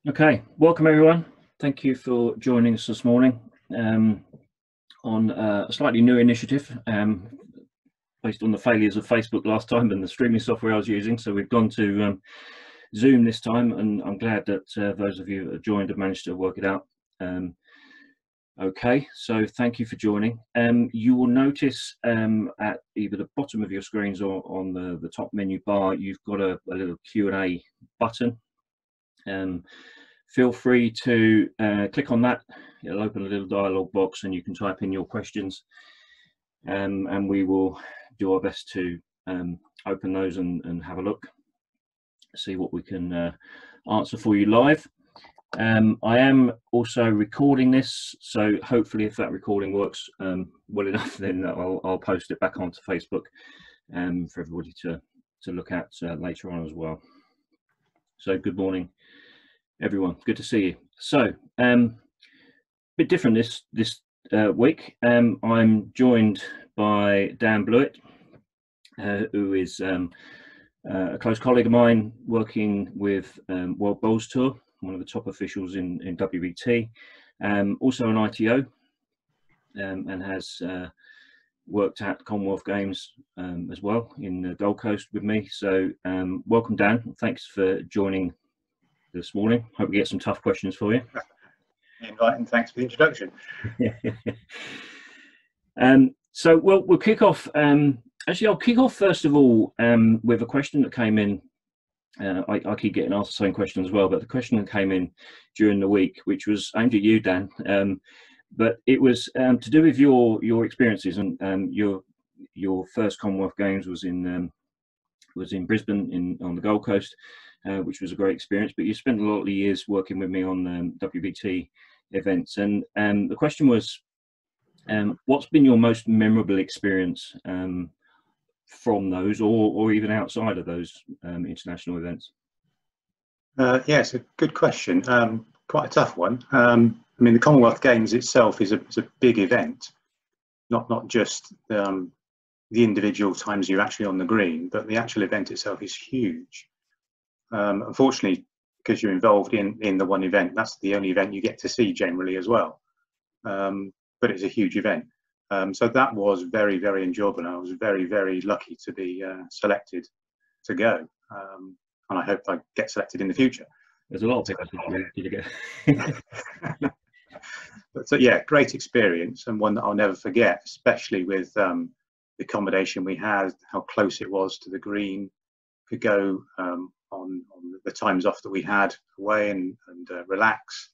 Okay, welcome everyone. Thank you for joining us this morning on a slightly new initiative based on the failures of Facebook last time and the streaming software I was using. So we've gone to Zoom this time, and I'm glad that those of you that have joined have managed to work it out. Okay, so thank you for joining. You will notice at either the bottom of your screens or on the top menu bar, you've got a little Q&A button. Feel free to click on that. It'll open a little dialog box and you can type in your questions, and we will do our best to open those and have a look, see what we can answer for you live. I am also recording this, so hopefully if that recording works well enough, then I'll post it back onto Facebook for everybody to look at later on as well. So good morning everyone, good to see you. So a bit different this week. I'm joined by Dan Bluett, who is a close colleague of mine working with World Bowls Tour, one of the top officials in WBT, also an ITO, and has worked at Commonwealth Games as well in the Gold Coast with me. So welcome Dan, thanks for joining this morning. Hope we get some tough questions for you. And thanks for the introduction. So we'll kick off. Actually, I'll kick off first of all with a question that came in. I keep getting asked the same question as well, but the question that came in during the week, which was aimed at you, Dan, but it was to do with your experiences, and your first Commonwealth Games was in Brisbane on the Gold Coast, which was a great experience. But you spent a lot of years working with me on WBT events, and the question was, what's been your most memorable experience from those, or even outside of those international events? Yeah, it's a good question. Quite a tough one. I mean, the Commonwealth Games itself is a big event, not just the individual times you're actually on the green, but the actual event itself is huge. Unfortunately, because you're involved in the one event, that's the only event you get to see generally as well. But it's a huge event. So that was very, very enjoyable. I was very, very lucky to be selected to go. And I hope I get selected in the future. There's a lot of people to go. But so, yeah, great experience, and one that I'll never forget, especially with the accommodation we had, how close it was to the green. Could go on the times off that we had away and relax.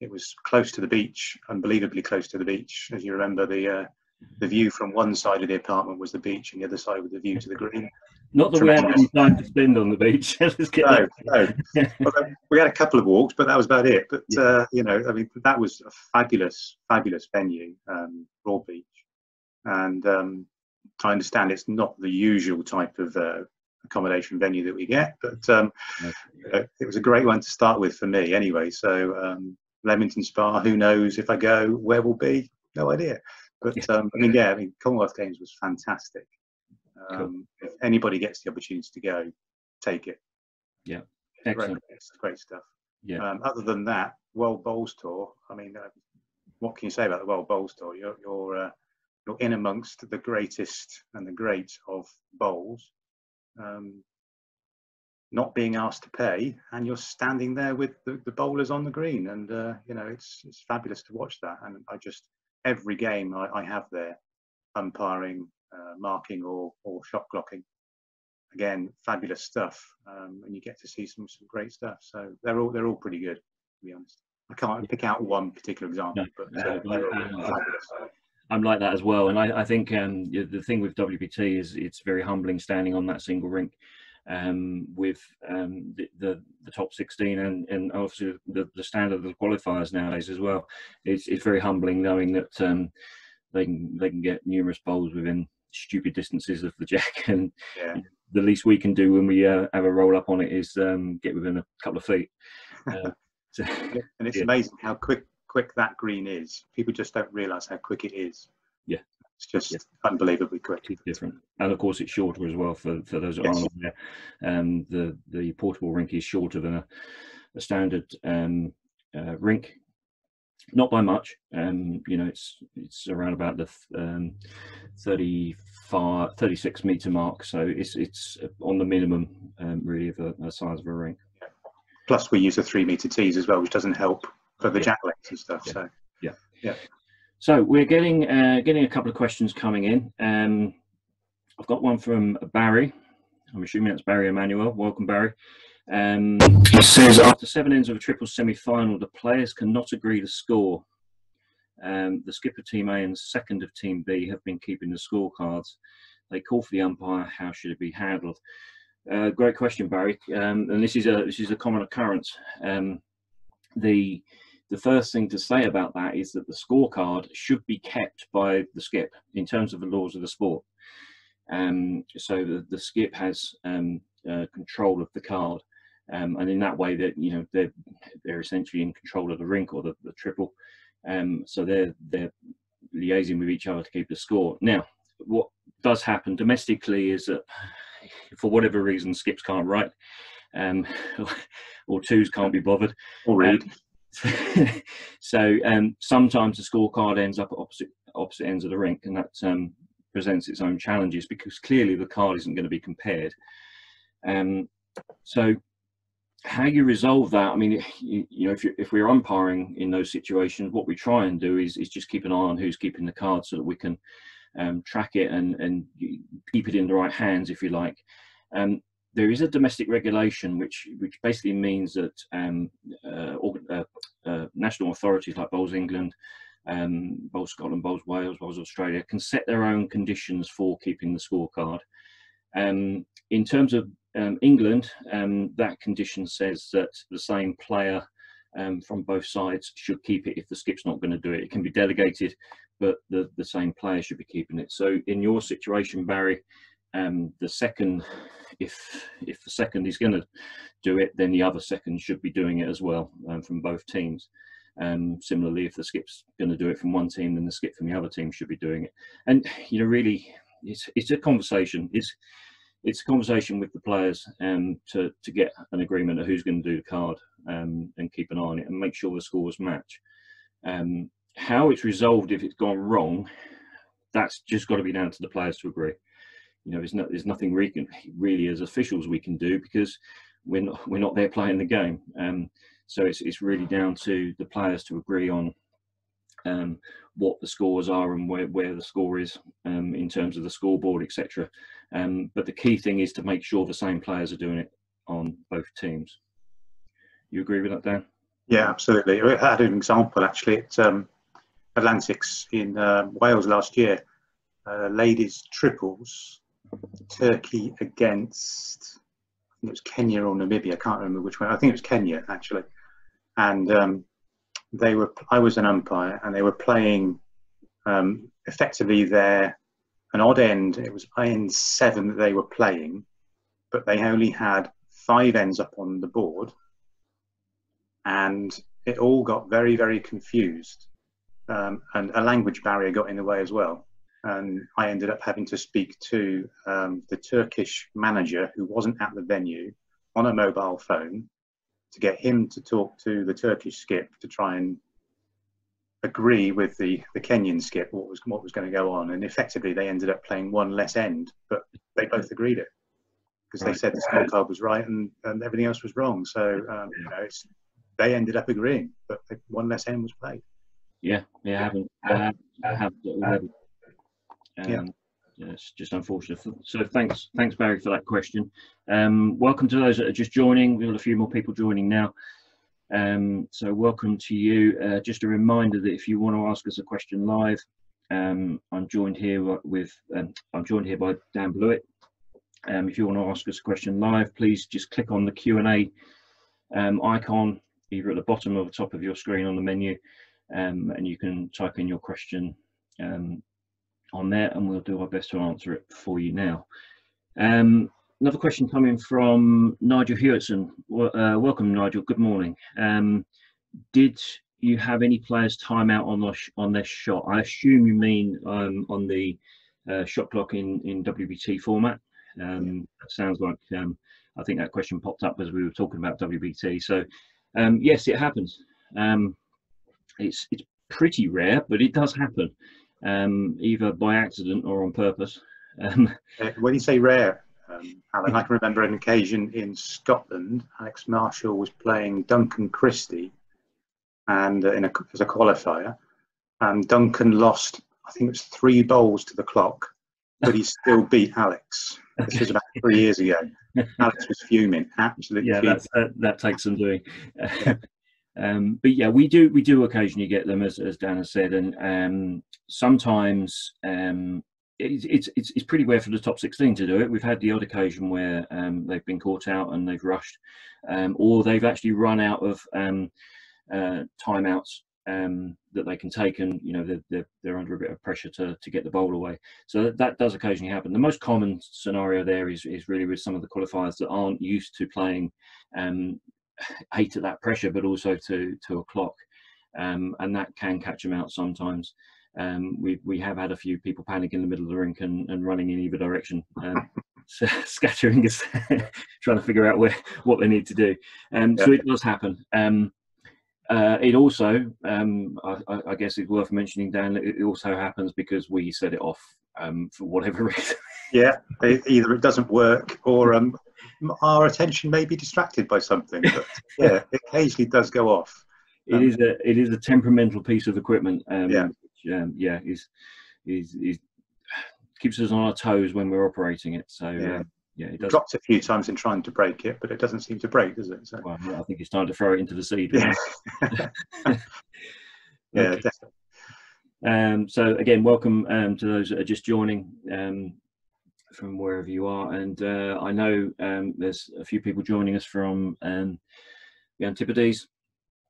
It was close to the beach, unbelievably close to the beach. As you remember, the view from one side of the apartment was the beach, and the other side was the view to the green. Not that Tremendous. We had any time to spend on the beach. No. Well, we had a couple of walks, but that was about it. But you know, I mean, that was a fabulous venue, Broadbeach, and I understand it's not the usual type of accommodation venue that we get, but it was a great one to start with for me anyway. So Leamington Spa, who knows if I go where we'll be, no idea. But I mean, Commonwealth Games was fantastic. Cool. If anybody gets the opportunity to go, take it. Yeah, excellent. Great stuff. Yeah. Other than that, World Bowls Tour, I mean, what can you say about the World Bowls Tour? You're in amongst the greatest and the great of bowls, not being asked to pay, and you're standing there with the bowlers on the green, and you know, it's fabulous to watch that. And every game I have there, umpiring, marking or shot clocking, again, fabulous stuff, and you get to see some great stuff. So they're all pretty good, to be honest. I can't pick out one particular example, but they're all fabulous. I'm like that as well, and I think the thing with WBT is it's very humbling standing on that single rink with the top 16 and obviously the standard of the qualifiers nowadays as well. It's very humbling knowing that they can get numerous bowls within stupid distances of the jack, and the least we can do when we have a roll up on it is get within a couple of feet. And it's amazing how quick that green is. People just don't realise how quick it is. Yeah, it's just unbelievably quick. It's different, and of course it's shorter as well for those that aren't aware. The portable rink is shorter than a standard rink. Not by much, you know, it's around about the 36 metre mark, so it's on the minimum really of a size of a rink. Plus we use the 3 metre tees as well, which doesn't help for the jack lengths and stuff. So yeah. So we're getting a couple of questions coming in. I've got one from Barry. I'm assuming that's Barry Emmanuel. Welcome, Barry. He says, after 7 ends of a triple semi-final, the players cannot agree the score. The skipper Team A and second of Team B have been keeping the scorecards. They call for the umpire. How should it be handled? Great question, Barry. And this is a common occurrence. The first thing to say about that is that the scorecard should be kept by the skip in terms of the laws of the sport. So the skip has control of the card. And in that way, that, you know, they're essentially in control of the rink or the triple, so they're liaising with each other to keep the score. Now, what does happen domestically is that for whatever reason, skips can't write, or twos can't be bothered, or read. So sometimes the scorecard ends up at opposite ends of the rink, and that presents its own challenges because clearly the card isn't going to be compared. So how you resolve that, I mean, you know, if we're umpiring in those situations, what we try and do is just keep an eye on who's keeping the card so that we can track it and keep it in the right hands, if you like. There is a domestic regulation which basically means that national authorities like Bowls England, Bowls Scotland, Bowls Wales, Bowls Australia can set their own conditions for keeping the scorecard. In terms of England, that condition says that the same player from both sides should keep it if the skip's not going to do it. It can be delegated, but the same player should be keeping it. So in your situation, Barry, the second, if the second is going to do it, then the other second should be doing it as well, from both teams. Similarly, if the skip's going to do it from one team, then the skip from the other team should be doing it. And, you know, really, it's a conversation. It's a conversation with the players to get an agreement of who's going to do the card, and keep an eye on it and make sure the scores match. How it's resolved if it's gone wrong, that's just got to be down to the players to agree. You know, there's nothing really as officials we can do because we're not there playing the game. So it's really down to the players to agree on what the scores are and where the score is in terms of the scoreboard, etc. But the key thing is to make sure the same players are doing it on both teams. You agree with that, Dan? Yeah, absolutely. I had an example actually at Atlantics in Wales last year. Ladies triples, Turkey against, I think it was Kenya or Namibia. I can't remember which one. I think it was Kenya actually. And I was an umpire, and they were playing effectively an odd end. It was end 7 that they were playing, but they only had 5 ends up on the board, and it all got very, very confused, and a language barrier got in the way as well. And I ended up having to speak to the Turkish manager, who wasn't at the venue, on a mobile phone to get him to talk to the Turkish skip to try and agree with the Kenyan skip what was going to go on. And effectively they ended up playing one less end, but they both agreed it because they said the scorecard was right and everything else was wrong. So you know, they ended up agreeing, but one less end was played. Yeah, I have already. Yeah, it's just unfortunate. So thanks Barry for that question. Welcome to those that are just joining. We've got a few more people joining now. So welcome to you. Just a reminder that if you want to ask us a question live, I'm joined here by Dan Bluett. If you want to ask us a question live, please just click on the Q&A icon either at the bottom or the top of your screen on the menu, and you can type in your question on there, and we'll do our best to answer it for you now. Another question coming from Nigel Hewitson. Welcome, Nigel. Good morning. Did you have any players time out on their shot? I assume you mean on the shot clock in WBT format. That sounds like I think that question popped up as we were talking about WBT. So Yes, it happens. It's pretty rare, but it does happen, either by accident or on purpose. When you say rare, Alan, I can remember an occasion in Scotland. Alex Marshall was playing Duncan Christie, and as a qualifier, and Duncan lost, I think it was 3 bowls to the clock, but he still beat Alex. This was about 3 years ago. Alex was fuming, absolutely fuming. That takes some doing. But yeah, we do occasionally get them, as Dan has said, and sometimes it's pretty rare for the top 16 to do it. We've had the odd occasion where they've been caught out and they've rushed, or they've actually run out of timeouts that they can take, and they're under a bit of pressure to get the bowl away. So that does occasionally happen. The most common scenario there is really with some of the qualifiers that aren't used to playing 8 at that pressure, but also to a clock, and that can catch them out sometimes. We have had a few people panic in the middle of the rink and running in either direction, scattering us, trying to figure out what they need to do. So it does happen. It also, I guess it's worth mentioning, Dan, that it also happens because we set it off for whatever reason. Yeah, either it doesn't work, or our attention may be distracted by something. But yeah, it occasionally does go off. It is a temperamental piece of equipment. Which, is keeps us on our toes when we're operating it. So it does. Dropped a few times in trying to break it, but it doesn't seem to break, does it? So. Well, I think it's time to throw it into the sea. Yeah, okay. Definitely. So again, welcome to those that are just joining from wherever you are, and I know there's a few people joining us from the Antipodes.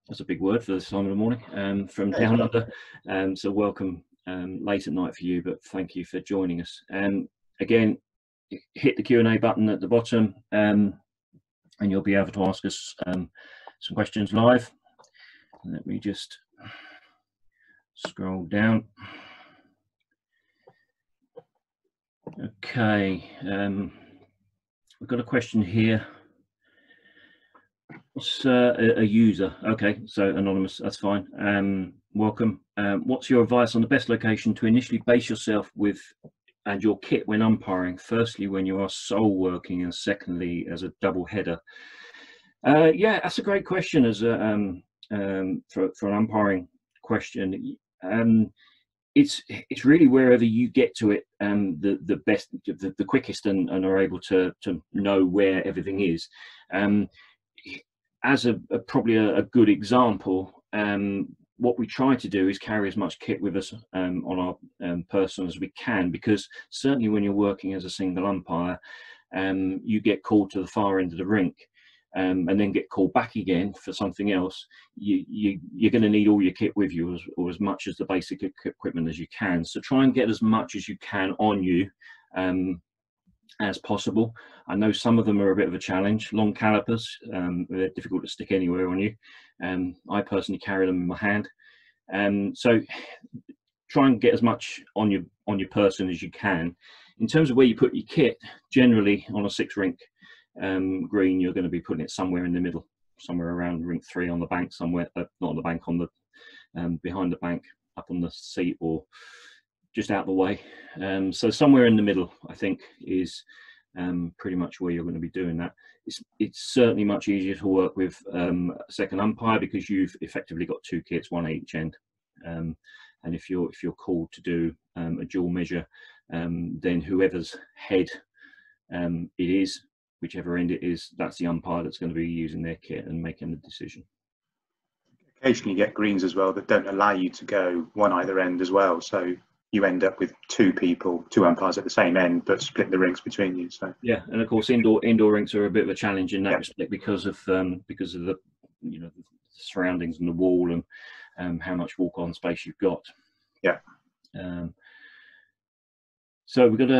That's a big word for this time of the morning, from down under. So welcome late at night for you, but thank you for joining us. Again, hit the Q&A button at the bottom, and you'll be able to ask us some questions live. Let me just scroll down. Okay, we've got a question here. What's a user? Okay, so anonymous, that's fine. Welcome. What's your advice on the best location to initially base yourself with and your kit when umpiring? Firstly, when you are sole working, and secondly, as a double header. Yeah, that's a great question as a for an umpiring question. It's really wherever you get to it, the best, the quickest, and are able to know where everything is. As probably a good example, what we try to do is carry as much kit with us on our person as we can, because certainly when you're working as a single umpire, you get called to the far end of the rink, and then get called back again for something else. You're going to need all your kit with you, or as much as the basic equipment as you can. So try and get as much as you can on you as possible. I know some of them are a bit of a challenge. Long calipers, they're difficult to stick anywhere on you. I personally carry them in my hand. So try and get as much on your person as you can. In terms of where you put your kit, generally on a 6 rink green, you're going to be putting it somewhere in the middle, somewhere around rink 3 on the bank, somewhere not on the bank, on the behind the bank, up on the seat, or just out the way. So somewhere in the middle, I think, is pretty much where you're going to be doing that. It's certainly much easier to work with a second umpire, because you've effectively got 2 kits, one at each end. And if you're called to do a dual measure, then whoever's head it is, whichever end it is, that's the umpire that's going to be using their kit and making the decision. Occasionally you get greens as well that don't allow you to go one either end as well, so you end up with 2 umpires at the same end, but split the rinks between you. So yeah, and of course indoor rinks are a bit of a challenge in that respect, because of the the surroundings and the wall, and how much walk-on space you've got. Yeah. So we've got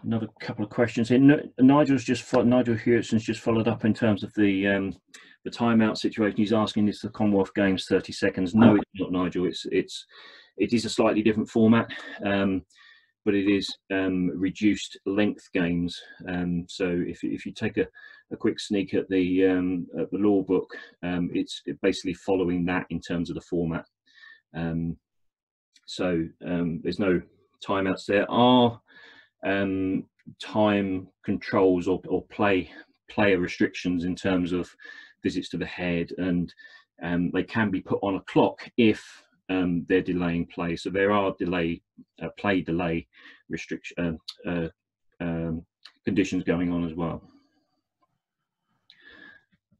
another couple of questions here. Nigel Hewittson's just followed up in terms of the timeout situation. He's asking, is the Commonwealth Games 30 seconds? No, it's not, Nigel. It is a slightly different format, but but it is reduced length games. So if you take a quick sneak at the law book, it's basically following that in terms of the format. So there's no timeouts. There are time controls or player restrictions in terms of visits to the head, and they can be put on a clock if they're delaying play. So there are play delay restriction conditions going on as well.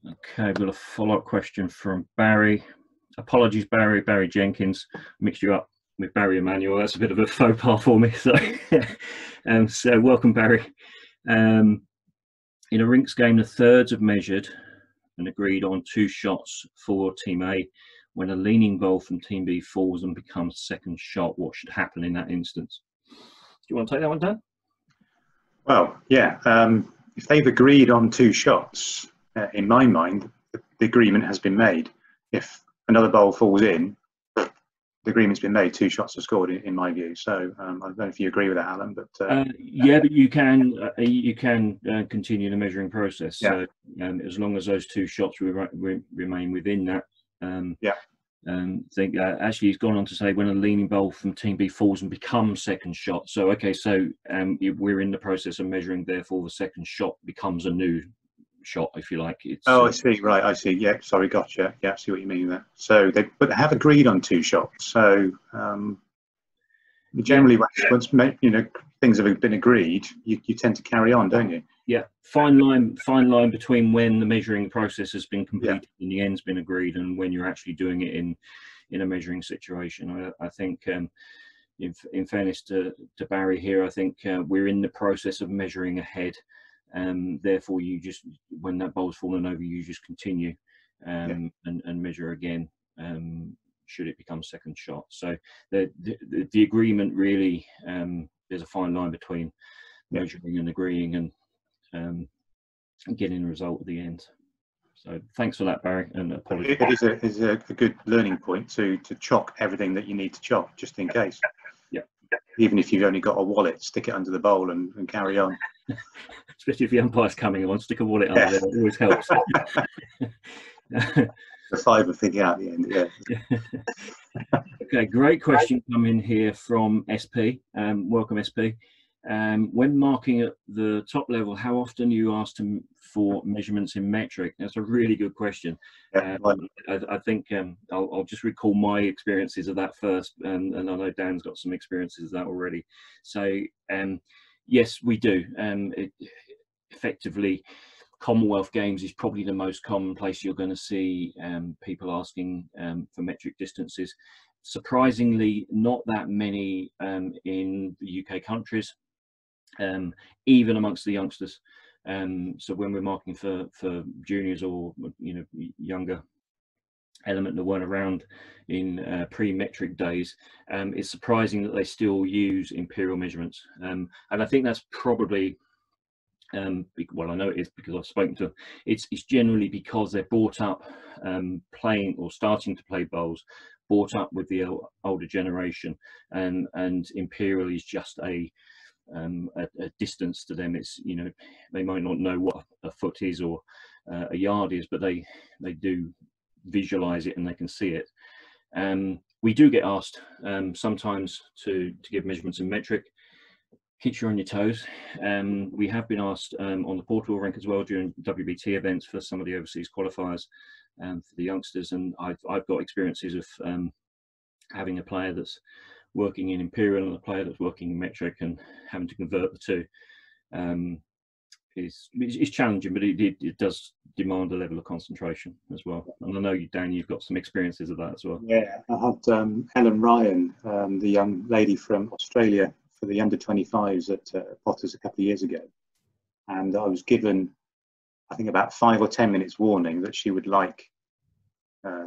Okay, we've got a follow-up question from Barry. Apologies, Barry Jenkins, mixed you up with Barry Emanuel. That's a bit of a faux pas for me. So, so welcome, Barry. In a rinks game, the thirds have measured and agreed on 2 shots for Team A. When a leaning ball from Team B falls and becomes second shot, what should happen in that instance? Do you want to take that one, Dan? Well, yeah. If they've agreed on 2 shots, in my mind, the agreement has been made. If another bowl falls in, the agreement's been made. 2 shots are scored, in my view. So I don't know if you agree with that, Alan. But yeah, but you can continue the measuring process. Yeah. So as long as those 2 shots remain within that. Yeah. Actually, he's gone on to say when a leaning bowl from Team B falls and becomes second shot. So okay, so we're in the process of measuring. Therefore, the second shot becomes a new shot, if you like. It's, I see. Right, I see. Yeah, sorry, gotcha. Yeah, I see what you mean there. So they have agreed on 2 shots. So generally, once things have been agreed, you tend to carry on, don't you? Yeah, fine line between when the measuring process has been completed and the end's been agreed, and when you're actually doing it in a measuring situation. I think, in fairness to Barry here, I think we're in the process of measuring ahead. Therefore, you just, when that bowl's fallen over, you just continue and measure again. Should it become second shot? So the agreement really, there's a fine line between measuring and agreeing and getting a result at the end. So thanks for that, Barry, and apologies. It is a good learning point to chock everything that you need to chock, just in case. Yeah. Even if you've only got a wallet, stick it under the bowl and carry on. Especially if the umpire's coming on, stick a wallet under there. It always helps. The fiver figure out the end, yeah. Okay, great question coming here from SP. Welcome, SP. When marking at the top level, how often are you asked for measurements in metric? That's a really good question. I think I'll just recall my experiences of that first, and I know Dan's got some experiences of that already. So yes, we do. Effectively, Commonwealth Games is probably the most common place you're going to see people asking for metric distances. Surprisingly, not that many in the UK countries, even amongst the youngsters. So when we're marking for juniors or younger element that weren't around in pre-metric days, it's surprising that they still use imperial measurements, and I think that's probably well, I know it is because I've spoken to them. It's generally because they're brought up playing or starting to play bowls, brought up with the older generation, and imperial is just a distance to them. It's, they might not know what a foot is or a yard is, but they do visualize it and they can see it. We do get asked sometimes to give measurements in metric. Keeps you on your toes. We have been asked on the portal rank as well during WBT events for some of the overseas qualifiers for the youngsters, and I've got experiences of having a player that's working in imperial and a player that's working in metric, and having to convert the two is challenging, but it does demand a level of concentration as well. And I know you, Dan, you've got some experiences of that as well. Yeah, I had Ellen Ryan, the young lady from Australia, for the under-25s at Potters a couple of years ago, and I was given, I think, about 5 or 10 minutes warning that she would like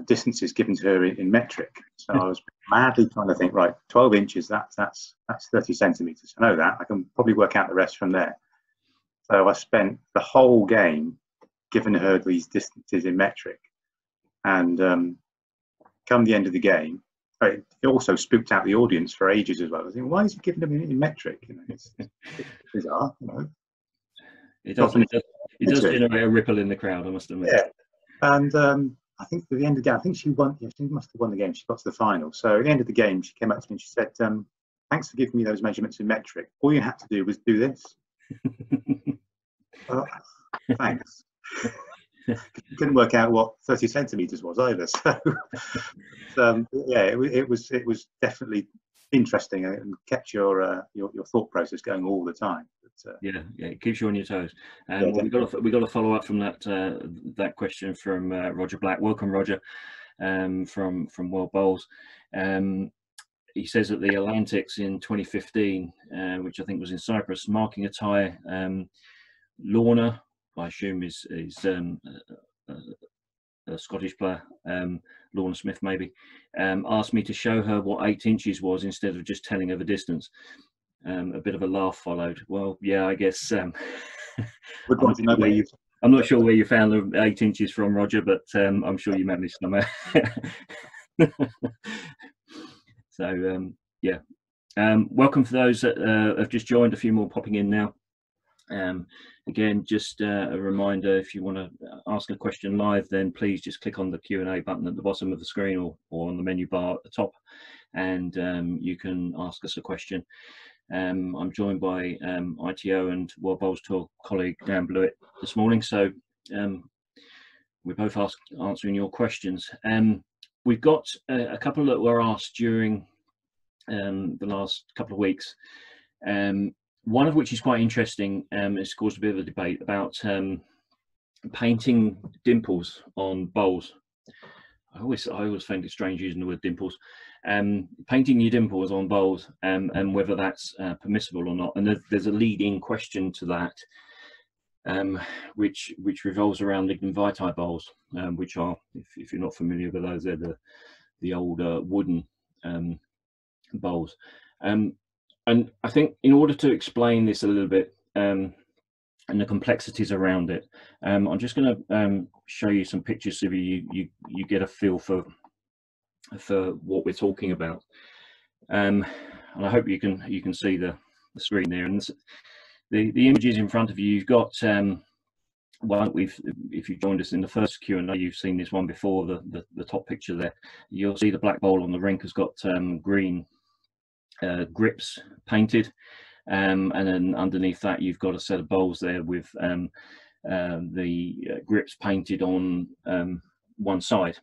distances given to her in metric. So I was madly trying to think, right, 12 inches, that's 30 centimeters. I know that. I can probably work out the rest from there. So I spent the whole game giving her these distances in metric, and come the end of the game, it also spooked out the audience for ages as well. I think, why is he giving them in metric? You know, it's bizarre. You know, it does generate a ripple in the crowd, I must admit. Yeah, and I think at the end of the game, I think she won. Yeah, she must have won the game. She got to the final. So at the end of the game, she came up to me and she said, "Thanks for giving me those measurements in metric. All you had to do was do this." Well, thanks. Couldn't work out what 30 centimeters was either. So yeah, it was definitely interesting and kept your thought process going all the time. But, yeah, it keeps you on your toes. Well, we got a follow up from that question from Roger Black. Welcome, Roger, from World Bowls. He says that the Atlantics in 2015, which I think was in Cyprus, marking a tie, Lorna, I assume is a Scottish player, Lorna Smith maybe, asked me to show her what 8 inches was instead of just telling her the distance. A bit of a laugh followed. Well, yeah, I guess I'm not sure where you found the 8 inches from, Roger, but I'm sure you managed somewhere. So yeah, welcome for those that have just joined. A few more popping in now. Again, just a reminder, if you want to ask a question live, then please just click on the Q&A button at the bottom of the screen or on the menu bar at the top, and you can ask us a question. I'm joined by ITO and World Bowls Tour colleague Dan Bluett this morning, so we're both answering your questions. We've got a couple that were asked during the last couple of weeks. One of which is quite interesting. It's caused a bit of a debate about painting dimples on bowls. I always find it strange using the word dimples. Painting your dimples on bowls, and whether that's permissible or not. And there's a leading question to that, which revolves around lignum vitae bowls, which are, if you're not familiar with those, they're the older wooden bowls. And I think in order to explain this a little bit, and the complexities around it, I'm just going to show you some pictures so you get a feel for what we're talking about. And I hope you can see the screen there. And the images in front of you, you've got one. If you joined us in the first Q&A, you've seen this one before. The top picture there, you'll see the black bowl on the rink has got green grips painted, and then underneath that you've got a set of bowls there with the grips painted on one side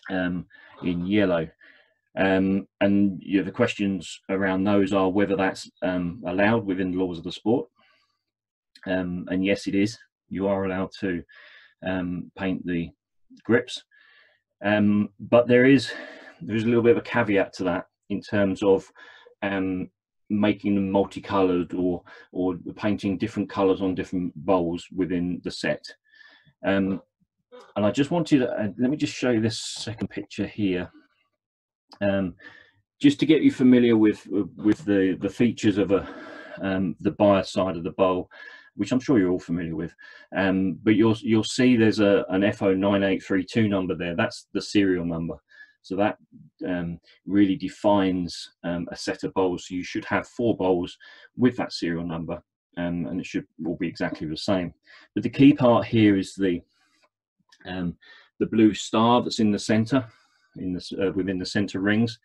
in yellow, and the questions around those are whether that's allowed within the laws of the sport, and yes, it is. You are allowed to paint the grips, but there's a little bit of a caveat to that, in terms of making them multicolored or painting different colors on different bowls within the set. And I just wanted to, let me just show you this second picture here, just to get you familiar with the features of the bias side of the bowl, which I'm sure you're all familiar with. But you'll see there's an FO9832 number there. That's the serial number. So that really defines a set of bowls. So you should have 4 bowls with that serial number, and it should all be exactly the same. But the key part here is the blue star that's in the center, within the center rings.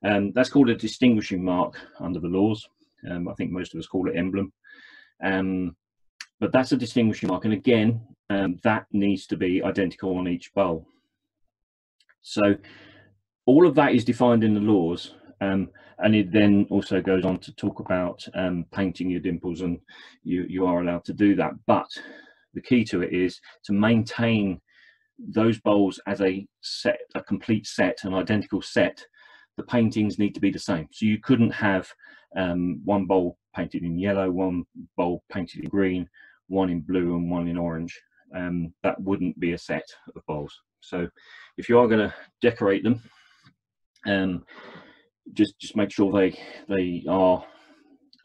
That's called a distinguishing mark under the laws. I think most of us call it emblem. But that's a distinguishing mark, and again, that needs to be identical on each bowl. So all of that is defined in the laws, and it then also goes on to talk about painting your dimples, and you are allowed to do that. But the key to it is to maintain those bowls as a complete set, an identical set. The paintings need to be the same. So you couldn't have one bowl painted in yellow, one bowl painted in green, one in blue and one in orange. That wouldn't be a set of bowls. So if you are going to decorate them, just make sure they are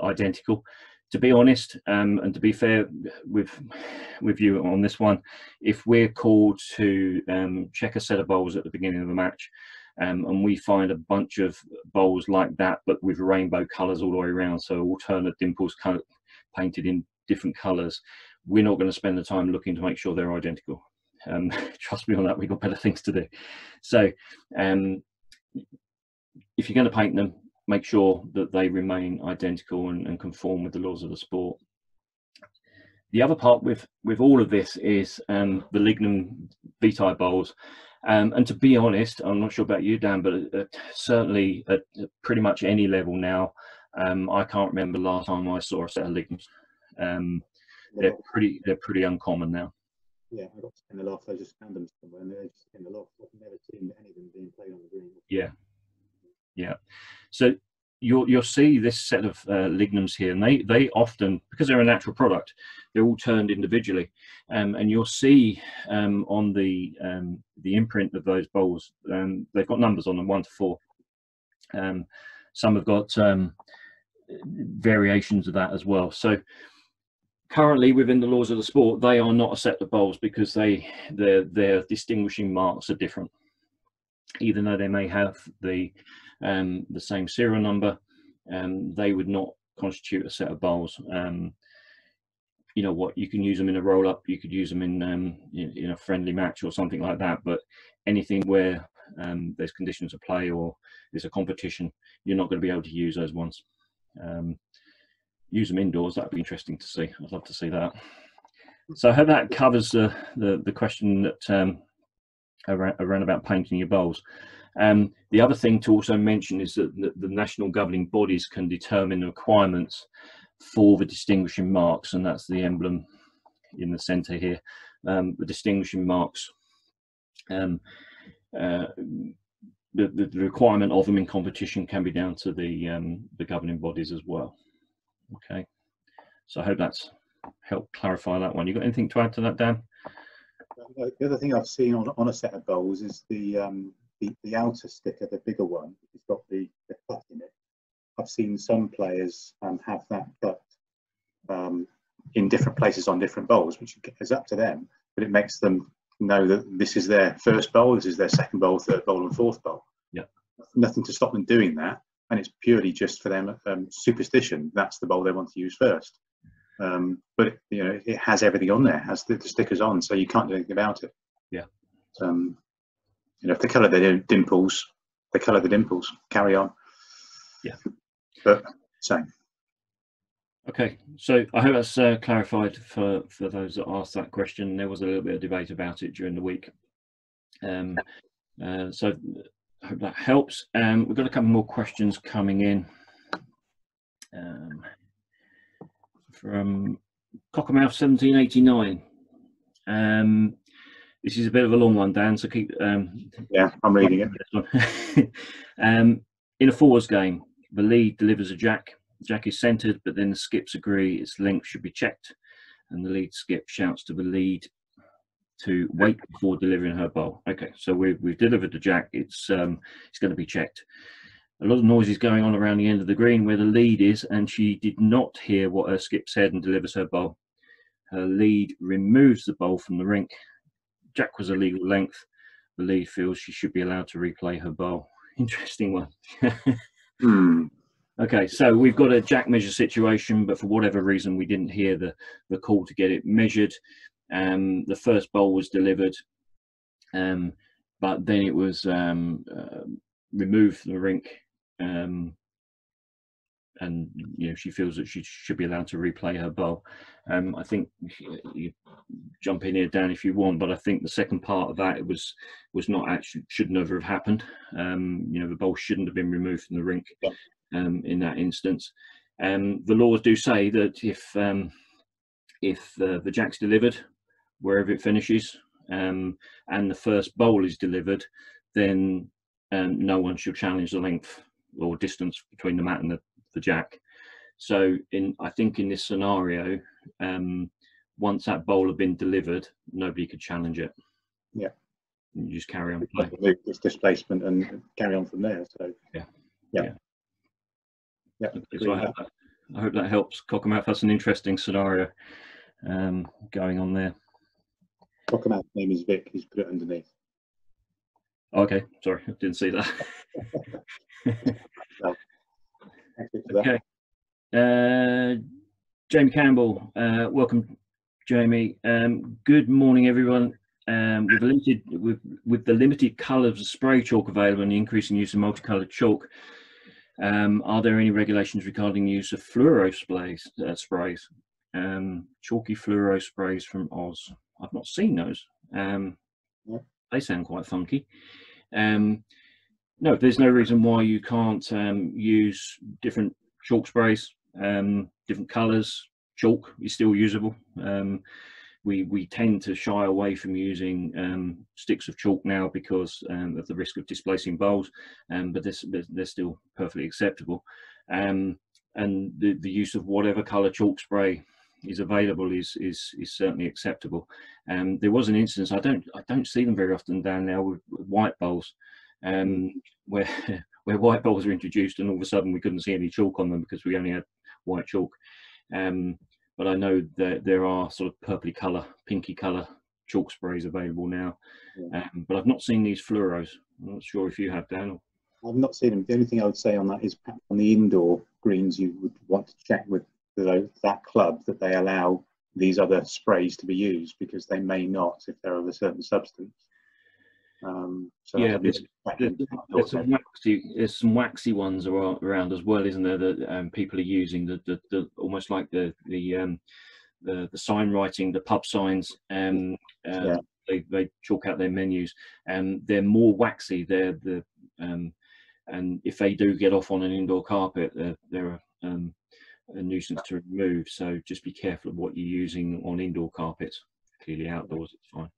identical. To be honest, and to be fair with you on this one, if we're called to check a set of bowls at the beginning of the match, and we find a bunch of bowls like that, but with rainbow colours all the way around, so alternate dimples painted in different colours. We're not going to spend the time looking to make sure they're identical. Trust me on that, we've got better things to do. So if you're going to paint them, make sure that they remain identical and conform with the laws of the sport. The other part with all of this is the lignum vitae bowls. And to be honest, I'm not sure about you, Dan, but certainly at pretty much any level now, I can't remember the last time I saw a set of lignums. They're pretty uncommon now. Yeah, I got in the loft. I just found them somewhere, and they're just in the loft. I've never seen any of them being played on the green. Yeah, yeah. So you'll see this set of lignums here, and they often, because they're a natural product, they're all turned individually, and you'll see on the imprint of those bowls, they've got numbers on them, 1 to 4. Some have got variations of that as well. So currently, within the laws of the sport, they are not a set of bowls because their distinguishing marks are different. Even though they may have the same serial number, they would not constitute a set of bowls. You know what? You can use them in a roll-up. You could use them in a friendly match or something like that. But anything where there's conditions of play or there's a competition, you're not going to be able to use those ones. Use them indoors. That'd be interesting to see. I'd love to see that. So I hope that covers the question that around about painting your bowls. The other thing to also mention is that the national governing bodies can determine the requirements for the distinguishing marks, and that's the emblem in the centre here. The distinguishing marks, the requirement of them in competition can be down to the governing bodies as well. Okay, so I hope that's helped clarify that one. You got anything to add to that, Dan? The other thing I've seen on a set of bowls is the outer sticker, the bigger one. It's got the cut in it. I've seen some players have that cut in different places on different bowls, which is up to them, but it makes them know that this is their first bowl, this is their second bowl, third bowl, and fourth bowl. Yeah, nothing to stop them doing that, and it's purely just for them superstition. That's the bowl they want to use first. But it has everything on there, has the stickers on, so you can't do anything about it. Yeah. If they colour their dimples, they colour the dimples. Carry on. Yeah. But same. Okay, so I hope that's clarified for those that asked that question. There was a little bit of debate about it during the week. So I hope that helps. We've got a couple more questions coming in. From Cockermouth 1789. This is a bit of a long one, Dan, so keep yeah, I'm reading it. In a fours game, the lead delivers a jack. The jack is centered, but then the skips agree its length should be checked, and the lead skip shouts to the lead to wait before delivering her bowl. Okay, so we've delivered the jack. It's going to be checked. A lot of noise is going on around the end of the green where the lead is, and she did not hear what her skip said and delivers her bowl. Her lead removes the bowl from the rink. Jack was a legal length. The lead feels she should be allowed to replay her bowl. Interesting one. Okay, so we've got a jack measure situation, but for whatever reason we didn't hear the call to get it measured. The first bowl was delivered, but then it was removed from the rink. And she feels that she should be allowed to replay her bowl. I think you jump in here, Dan, if you want, but I think the second part of that was not actually, should never have happened. The bowl shouldn't have been removed from the rink in that instance. The laws do say that if the jack's delivered wherever it finishes, and the first bowl is delivered, then no one should challenge the length or distance between the mat and the jack. So I think in this scenario, once that bowl had been delivered, nobody could challenge it. Yeah. You just carry on playing. This displacement and carry on from there. So yeah. So I hope that helps. Cockermouth, that's an interesting scenario going on there. Cockermouth's name is Vic. He's put it underneath. Okay, sorry, I didn't see that. So, thank you for that. Okay. Jamie Campbell, welcome, Jamie. Good morning, everyone. With the limited colours of spray chalk available and the increasing use of multicoloured chalk, are there any regulations regarding the use of fluoro sprays? Chalky fluoro sprays from Oz. I've not seen those. They sound quite funky. No, there's no reason why you can't use different chalk sprays, different colours. Chalk is still usable. We tend to shy away from using sticks of chalk now because of the risk of displacing bowls, but they're still perfectly acceptable. And the use of whatever colour chalk spray is available is certainly acceptable. There was an instance, I don't see them very often down now with white bowls, where white bowls were introduced and all of a sudden we couldn't see any chalk on them because we only had white chalk. But I know that there are sort of purpley colour, pinky colour chalk sprays available now. But I've not seen these fluoros. I'm not sure if you have, Dan. I've not seen them. The only thing I would say on that is on the indoor greens, you would want to check with that club that they allow these other sprays to be used, because they may not if they're of a certain substance. So yeah, there's some waxy ones around as well, isn't there? That people are using the almost like the sign writing, the pub signs. They chalk out their menus, and they're more waxy. And if they do get off on an indoor carpet, they're a nuisance to remove. So just be careful of what you're using on indoor carpets. Clearly, outdoors it's fine.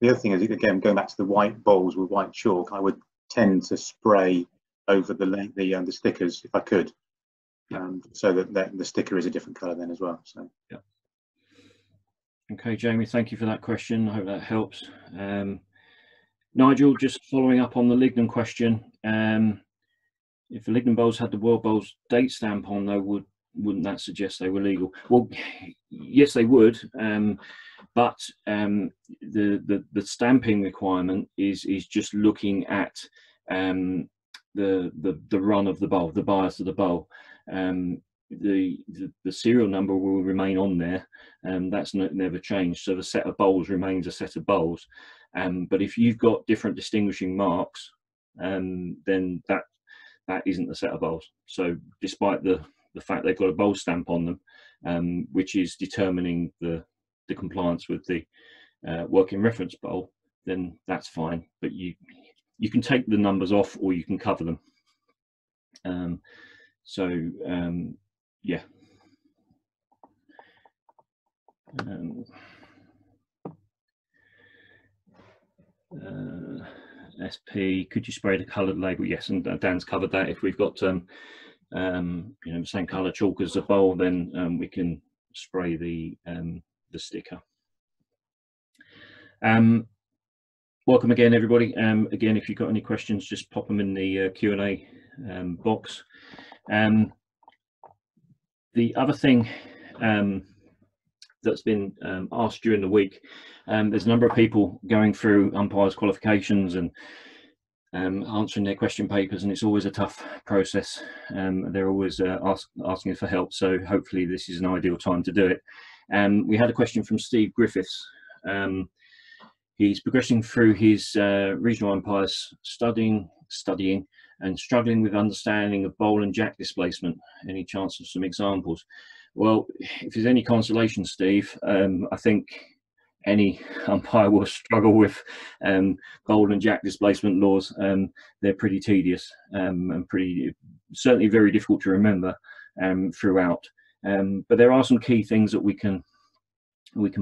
The other thing is, again, going back to the white bowls with white chalk, I would tend to spray over the stickers if I could, so that the sticker is a different colour then as well. So yeah. Okay, Jamie, thank you for that question. I hope that helps. Nigel, just following up on the Lignum question, if the Lignum bowls had the World Bowls date stamp on, though, wouldn't that suggest they were legal? Well, yes, they would. But the stamping requirement is just looking at the run of the bowl, the bias of the bowl. The serial number will remain on there, and that's never changed. So the set of bowls remains a set of bowls. But if you've got different distinguishing marks, then that isn't a set of bowls. So despite the fact they've got a bowl stamp on them, which is determining the compliance with the working reference bowl, then that's fine. But you can take the numbers off or you can cover them. Yeah. SP, could you spray the coloured label? Yes, and Dan's covered that. If we've got the same colour chalk as the bowl, then we can spray the sticker. Welcome again, everybody. Again, if you've got any questions, just pop them in the Q&A box. The other thing that's been asked during the week, there's a number of people going through umpires qualifications and answering their question papers, and it's always a tough process. They're always asking for help, so hopefully this is an ideal time to do it. We had a question from Steve Griffiths. He's progressing through his regional umpires, studying and struggling with understanding of bowl and jack displacement. Any chance of some examples? Well, if there's any consolation, Steve, I think any umpire will struggle with bowl and jack displacement laws. They're pretty tedious and certainly very difficult to remember throughout. But there are some key things that we can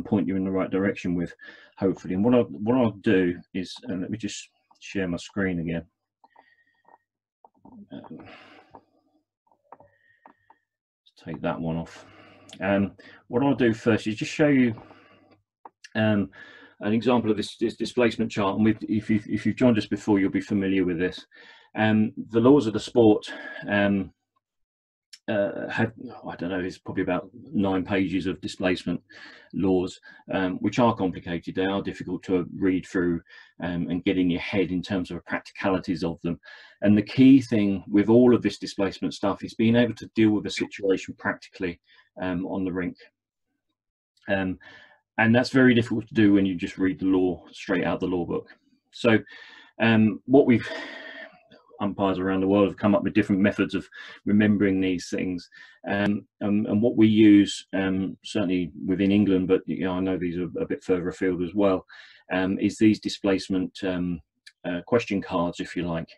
point you in the right direction with, hopefully. And what I'll do is, let me just share my screen again. Let's take that one off. What I'll do first is just show you an example of this displacement chart. And if you've joined us before, you'll be familiar with this. The laws of the sport had, I don't know, it's probably about 9 pages of displacement laws, which are complicated. They are difficult to read through and get in your head in terms of the practicalities of them. And the key thing with all of this displacement stuff is being able to deal with a situation practically on the rink. And that's very difficult to do when you just read the law straight out the law book. So what we've umpires around the world have come up with different methods of remembering these things, and what we use, certainly within England, but I know these are a bit further afield as well, is these displacement question cards, if you like.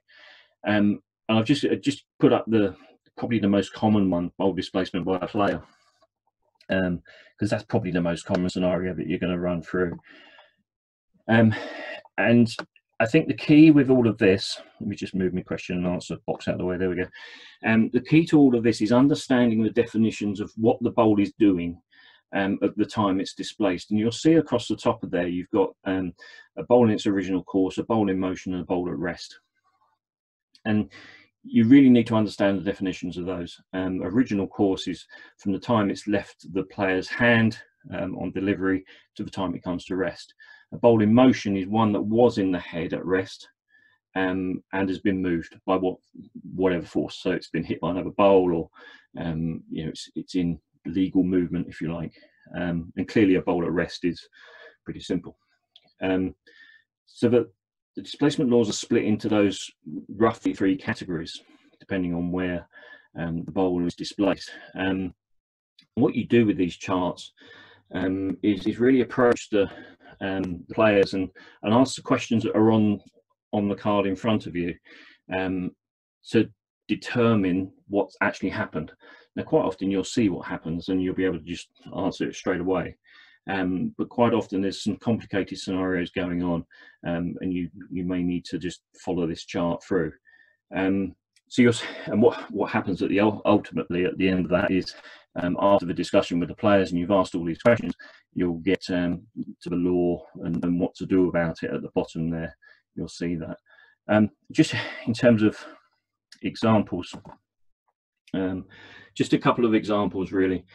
And I've just put up probably the most common one, bowl displacement by a player, because that's probably the most common scenario that you're going to run through. And I think the key with all of this, let me just move my question and answer box out of the way, there we go. The key to all of this is understanding the definitions of what the bowl is doing at the time it's displaced. And you'll see across the top of there, you've got a bowl in its original course, a bowl in motion, and a bowl at rest. And you really need to understand the definitions of those. Original course is from the time it's left the player's hand on delivery to the time it comes to rest. A bowl in motion is one that was in the head at rest and has been moved by whatever force. So it's been hit by another bowl, or it's in legal movement, if you like. And clearly a bowl at rest is pretty simple. So that the displacement laws are split into those roughly 3 categories, depending on where the bowl is displaced. What you do with these charts is really approach the players and ask the questions that are on the card in front of you to determine what's actually happened. Now, quite often you'll see what happens and you'll be able to just answer it straight away. But quite often there's some complicated scenarios going on, and you may need to just follow this chart through. So what happens ultimately at the end of that is, after the discussion with the players and you've asked all these questions, you'll get to the law and what to do about it at the bottom there. You'll see that. Just in terms of examples, just a couple of examples really,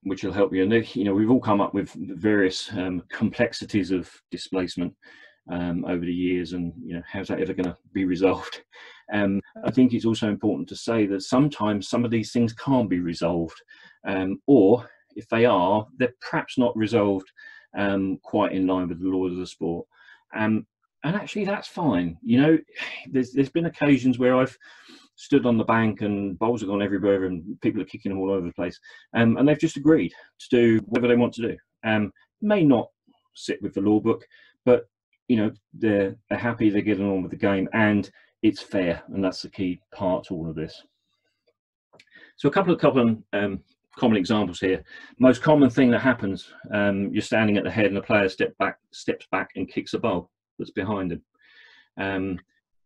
which will help you. And we've all come up with various complexities of displacement over the years, and how's that ever going to be resolved? I think it's also important to say that sometimes some of these things can't be resolved, or if they are, they're perhaps not resolved quite in line with the laws of the sport. And actually that's fine. There's been occasions where I've stood on the bank and bowls have gone everywhere and people are kicking them all over the place, and they've just agreed to do whatever they want to do. May not sit with the law book, but they're happy, they're getting on with the game, and it's fair, and that's the key part to all of this. So a couple of common examples here. Most common thing that happens, you're standing at the head and the player steps back and kicks a bowl that's behind him, and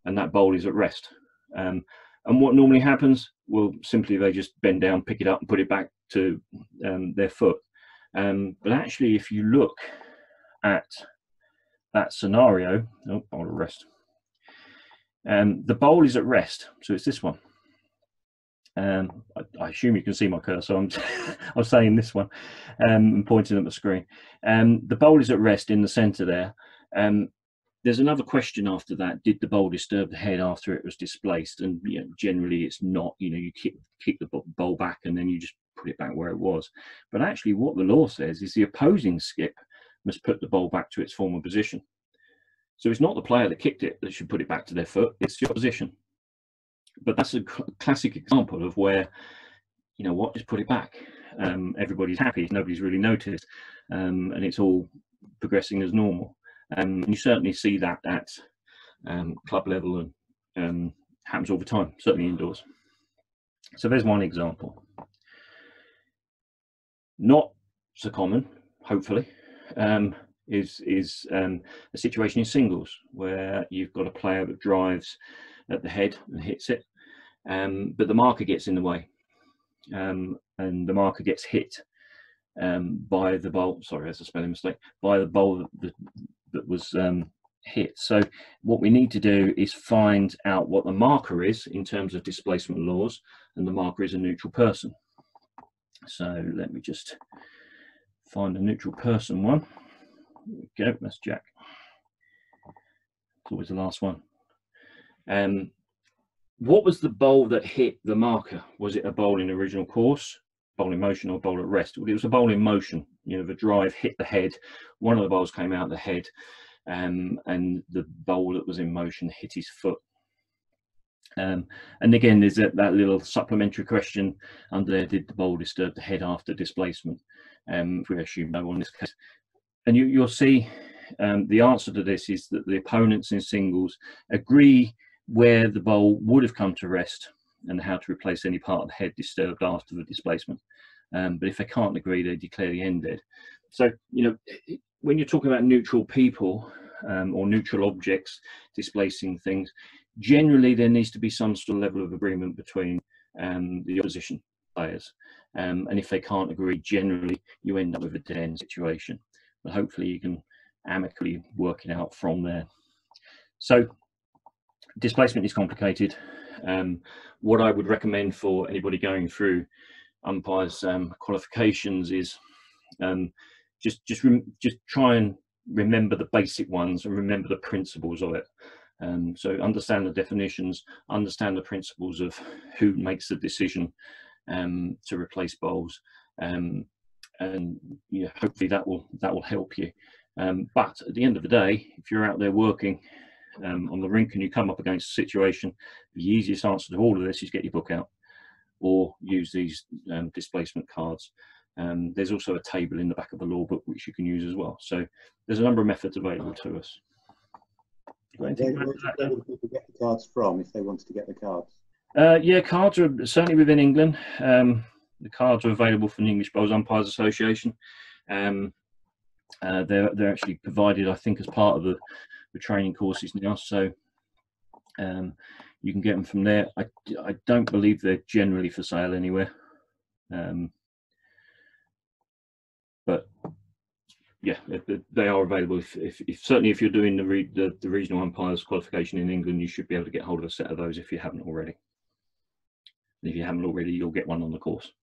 that bowl is at rest. And what normally happens? Well, simply they just bend down, pick it up and put it back to their foot. But actually, if you look at that scenario, bowl at rest. The bowl is at rest, so it's this one. I assume you can see my cursor. I'm saying this one, and pointing at the screen. The bowl is at rest in the centre there. There's another question after that: did the bowl disturb the head after it was displaced? And generally it's not. You kick the bowl back and then you just put it back where it was. But actually, what the law says is the opposing skip must put the bowl back to its former position. So it's not the player that kicked it that should put it back to their foot, it's the opposition. But that's a classic example of where, just put it back. Everybody's happy, nobody's really noticed, and it's all progressing as normal. And you certainly see that at club level, and happens all the time, certainly indoors. So there's one example. Not so common, hopefully, is a situation in singles where you've got a player that drives at the head and hits it, but the marker gets in the way, and the marker gets hit by the bowl. Sorry, that's a spelling mistake. By the bowl that was hit. So what we need to do is find out what the marker is in terms of displacement laws, and the marker is a neutral person. So let me just find a neutral person one. There we go, that's Jack. It's always the last one. What was the bowl that hit the marker? Was it a bowl in original course, bowl in motion, or bowl at rest? Well, it was a bowl in motion. You know, the drive hit the head. One of the bowls came out the head, and the bowl that was in motion hit his foot. And again, there's that little supplementary question under there: did the bowl disturb the head after displacement? If we assume no in this case, and you'll see the answer to this is that the opponents in singles agree where the bowl would have come to rest and how to replace any part of the head disturbed after the displacement. But if they can't agree, they declare the end dead. So, you know, when you're talking about neutral people or neutral objects displacing things, generally there needs to be some sort of level of agreement between the opposition players. And if they can't agree, generally you end up with a dead end situation. But hopefully you can amicably work it out from there. So displacement is complicated. What I would recommend for anybody going through umpires qualifications is just try and remember the basic ones and remember the principles of it. So understand the definitions, understand the principles of who makes the decision to replace bowls, and you know, hopefully that will help you. But at the end of the day, if you're out there working on the rink and you come up against a situation, the easiest answer to all of this is get your book out or use these displacement cards. There's also a table in the back of the law book which you can use as well. So there's a number of methods available to us. Where would people get the cards from if they wanted to get the cards? Yeah, cards are certainly within England. The cards are available from the English Bowls Umpires Association. They're actually provided, I think, as part of the training courses now. So you can get them from there. I don't believe they're generally for sale anywhere. But yeah, they are available. If certainly if you're doing the regional umpires qualification in England, you should be able to get hold of a set of those if you haven't already. And if you haven't already, you'll get one on the course.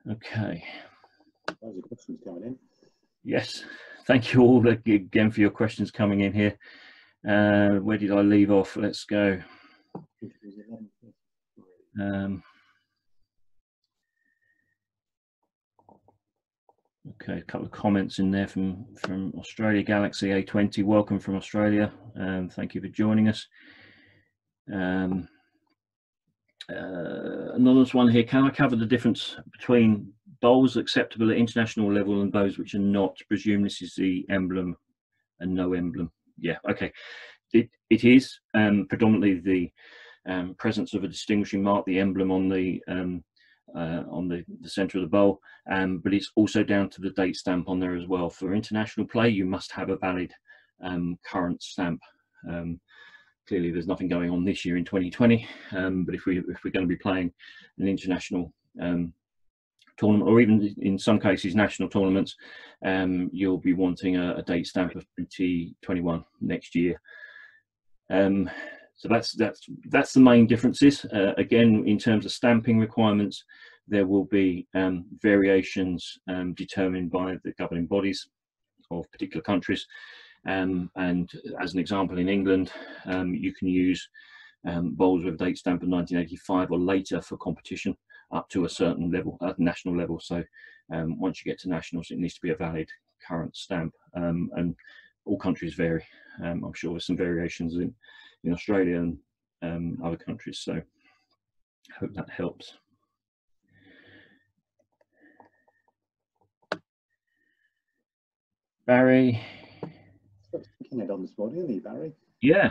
Okay. Those are questions coming in. Yes, thank you all again for your questions coming in here. Where did I leave off? Let's go. Okay, a couple of comments in there from Australia. Galaxy A20, welcome from Australia. Thank you for joining us. Anonymous one here. Can I cover the difference between bowls acceptable at international level and those which are not? Presume this is the emblem and no emblem. Yeah, okay. It is predominantly the presence of a distinguishing mark, the emblem on the center of the bowl, but it's also down to the date stamp on there as well. For international play, you must have a valid current stamp. Clearly, there's nothing going on this year in 2020, but if we're going to be playing an international tournament, or even in some cases national tournaments, you'll be wanting a date stamp of 2021 next year. So that's the main differences. Again, in terms of stamping requirements, there will be variations determined by the governing bodies of particular countries. And as an example, in England, you can use bowls with a date stamp of 1985 or later for competition up to a certain level, at national level. So once you get to nationals, it needs to be a valid current stamp. And all countries vary. I'm sure there's some variations in Australia and other countries. So I hope that helps. Barry. Thinking on this morning, isn't he, Barry? Yeah,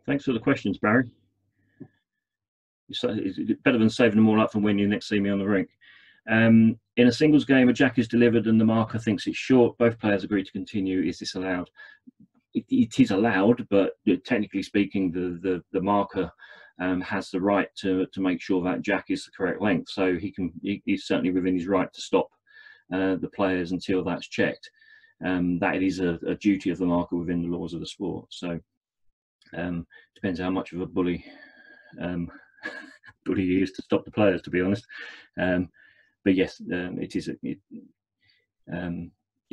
thanks for the questions, Barry. It's better than saving them all up for when you next see me on the rink. In a singles game, a jack is delivered and the marker thinks it's short. Both players agree to continue. Is this allowed? It is allowed, but technically speaking, the marker has the right to make sure that jack is the correct length. So he's certainly within his right to stop the players until that's checked. that it is a duty of the marker within the laws of the sport. So depends how much of a bully bully he is to stop the players, to be honest. But yes, it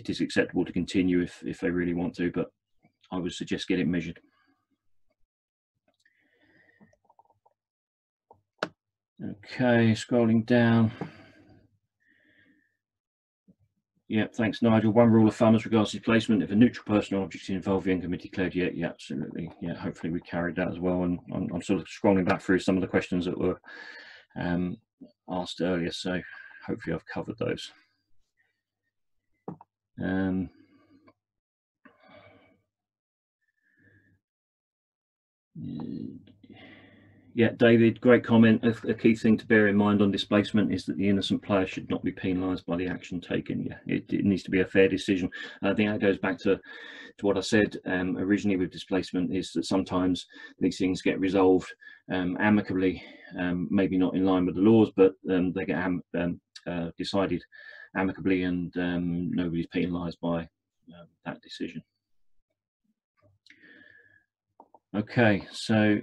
is acceptable to continue if they really want to, but I would suggest get it measured. Okay, scrolling down. Yeah, thanks, Nigel. One rule of thumb as regards to placement: if a neutral person or object is involved, the end can be declared. Yeah, absolutely. Yeah, hopefully we carried that as well. And I'm sort of scrolling back through some of the questions that were asked earlier, so hopefully I've covered those. Yeah, David, great comment. A key thing to bear in mind on displacement is that the innocent player should not be penalised by the action taken. Yeah, it needs to be a fair decision. I think that goes back to what I said originally with displacement, is that sometimes these things get resolved amicably, maybe not in line with the laws, but they get decided amicably, and nobody's penalised by that decision. Okay, so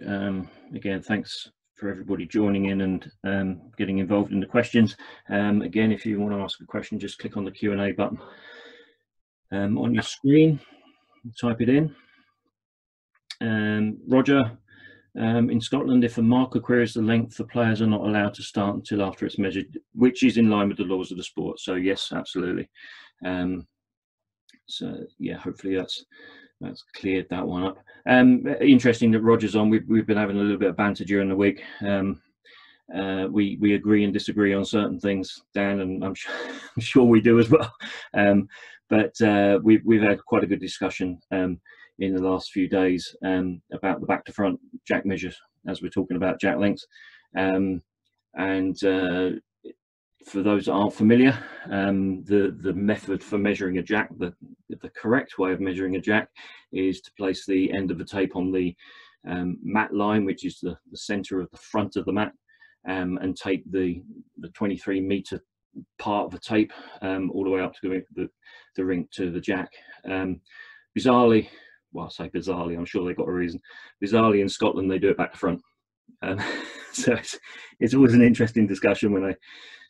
again, thanks for everybody joining in and getting involved in the questions. Again, if you want to ask a question, just click on the Q&A button on your screen, type it in. Roger, in Scotland, if a marker queries the length, the players are not allowed to start until after it's measured, which is in line with the laws of the sport. So yes, absolutely. So yeah, hopefully that's cleared that one up. Interesting that Roger's on. We've been having a little bit of banter during the week. We agree and disagree on certain things, Dan, and I'm sure we do as well. But we've had quite a good discussion in the last few days about the back to front jack measures, as we're talking about jack lengths. For those that aren't familiar, the method for measuring a jack, the correct way of measuring a jack, is to place the end of the tape on the mat line, which is the center of the front of the mat, and take the 23 meter part of the tape all the way up to the ring to the jack. Bizarrely, well, I say bizarrely, I'm sure they've got a reason. Bizarrely, in Scotland, they do it back to front. So it's always an interesting discussion when I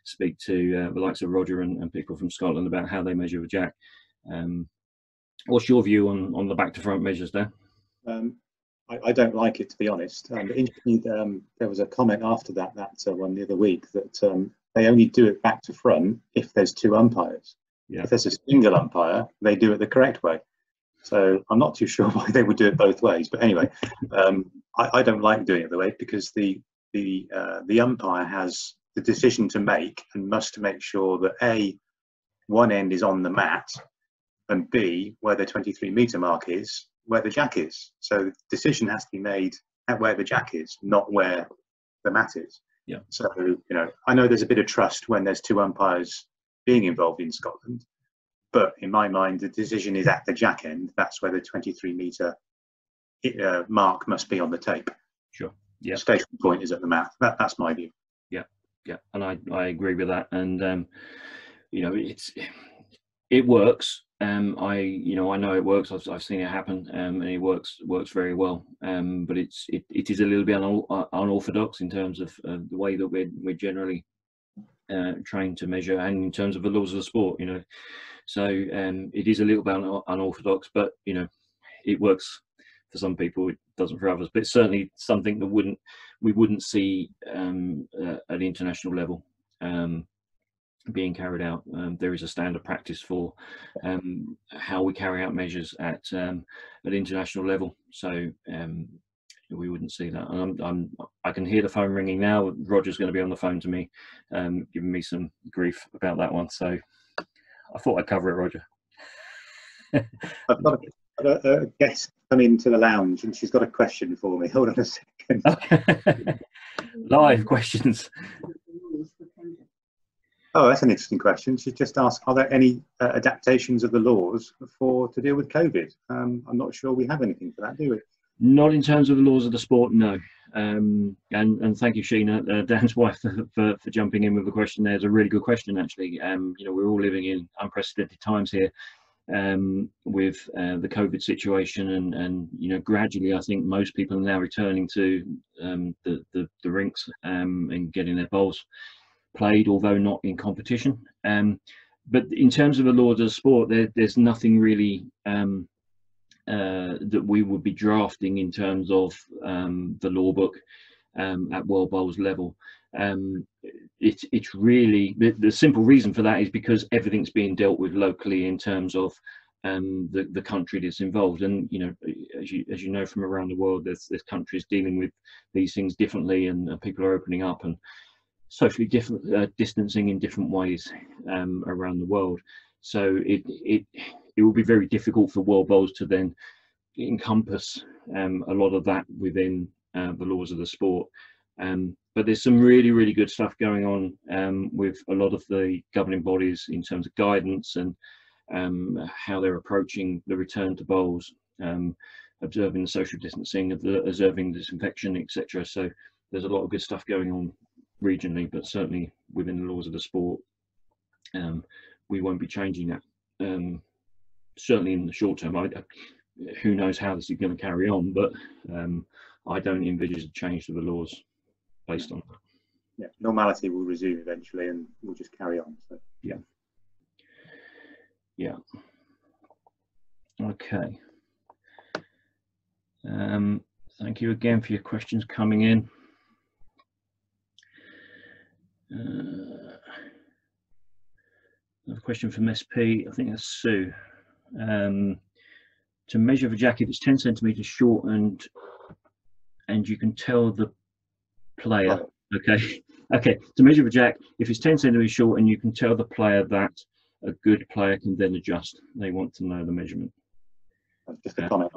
speak to the likes of Roger and people from Scotland about how they measure a jack. What's your view on the back to front measures, Dan? I don't like it, to be honest. Interestingly, there was a comment after that one the other week that they only do it back to front if there's two umpires. Yeah. If there's a single umpire, they do it the correct way. So I'm not too sure why they would do it both ways. But anyway, I don't like doing it the way, because the umpire has the decision to make and must make sure that A, one end is on the mat, and B, where the 23 meter mark is, where the jack is. So the decision has to be made at where the jack is, not where the mat is. Yeah. So, I know there's a bit of trust when there's two umpires being involved in Scotland, but in my mind, the decision is at the jack end. That's where the 23 meter mark must be on the tape. Sure. Yeah. The station point is at the mat. That's my view. Yeah, and I agree with that, and it works. I know it works. I've seen it happen, and it works very well. But it is a little bit unorthodox in terms of the way that we're generally trained to measure, and in terms of the laws of the sport. So it is a little bit unorthodox, but it works for some people. It doesn't for others. But it's certainly something that we wouldn't see at international level being carried out. There is a standard practice for how we carry out measures at international level, so we wouldn't see that. And I can hear the phone ringing now. Roger's going to be on the phone to me, giving me some grief about that one. So I thought I'd cover it, Roger. I've got a guest come into the lounge, and she's got a question for me. Hold on a second. Okay. Live questions. Oh, that's an interesting question. She just asked, are there any adaptations of the laws to deal with COVID? I'm not sure we have anything for that, do we? Not in terms of the laws of the sport, no. And thank you, Sheena, Dan's wife, for jumping in with the question there. It's a really good question, actually. We're all living in unprecedented times here. with the COVID situation, and you know, gradually I think most people are now returning to the rinks and getting their bowls played, although not in competition. But in terms of the laws of the sport, there's nothing really that we would be drafting in terms of the law book at World Bowls level. It's really the simple reason for that is because everything's being dealt with locally in terms of the country that's involved. And you know, as you know from around the world, there's countries dealing with these things differently, and people are opening up and socially distancing in different ways around the world. So it will be very difficult for World Bowls to then encompass a lot of that within the laws of the sport. But there's some really good stuff going on with a lot of the governing bodies in terms of guidance and how they're approaching the return to bowls, observing the social distancing, observing disinfection, etc. So there's a lot of good stuff going on regionally, but certainly within the laws of the sport, we won't be changing that. Certainly in the short term. Who knows how this is going to carry on, but I don't envisage a change to the laws based on that. Yeah, normality will resume eventually, and we'll just carry on. So. Yeah. Okay. Thank you again for your questions coming in. Another question from SP, I think that's Sue. To measure the jack, if it's 10 centimeters short and you can tell the player, okay, to measure the jack, if it's 10 centimeters short and you can tell the player that a good player can then adjust, they want to know the measurement. Just a comment.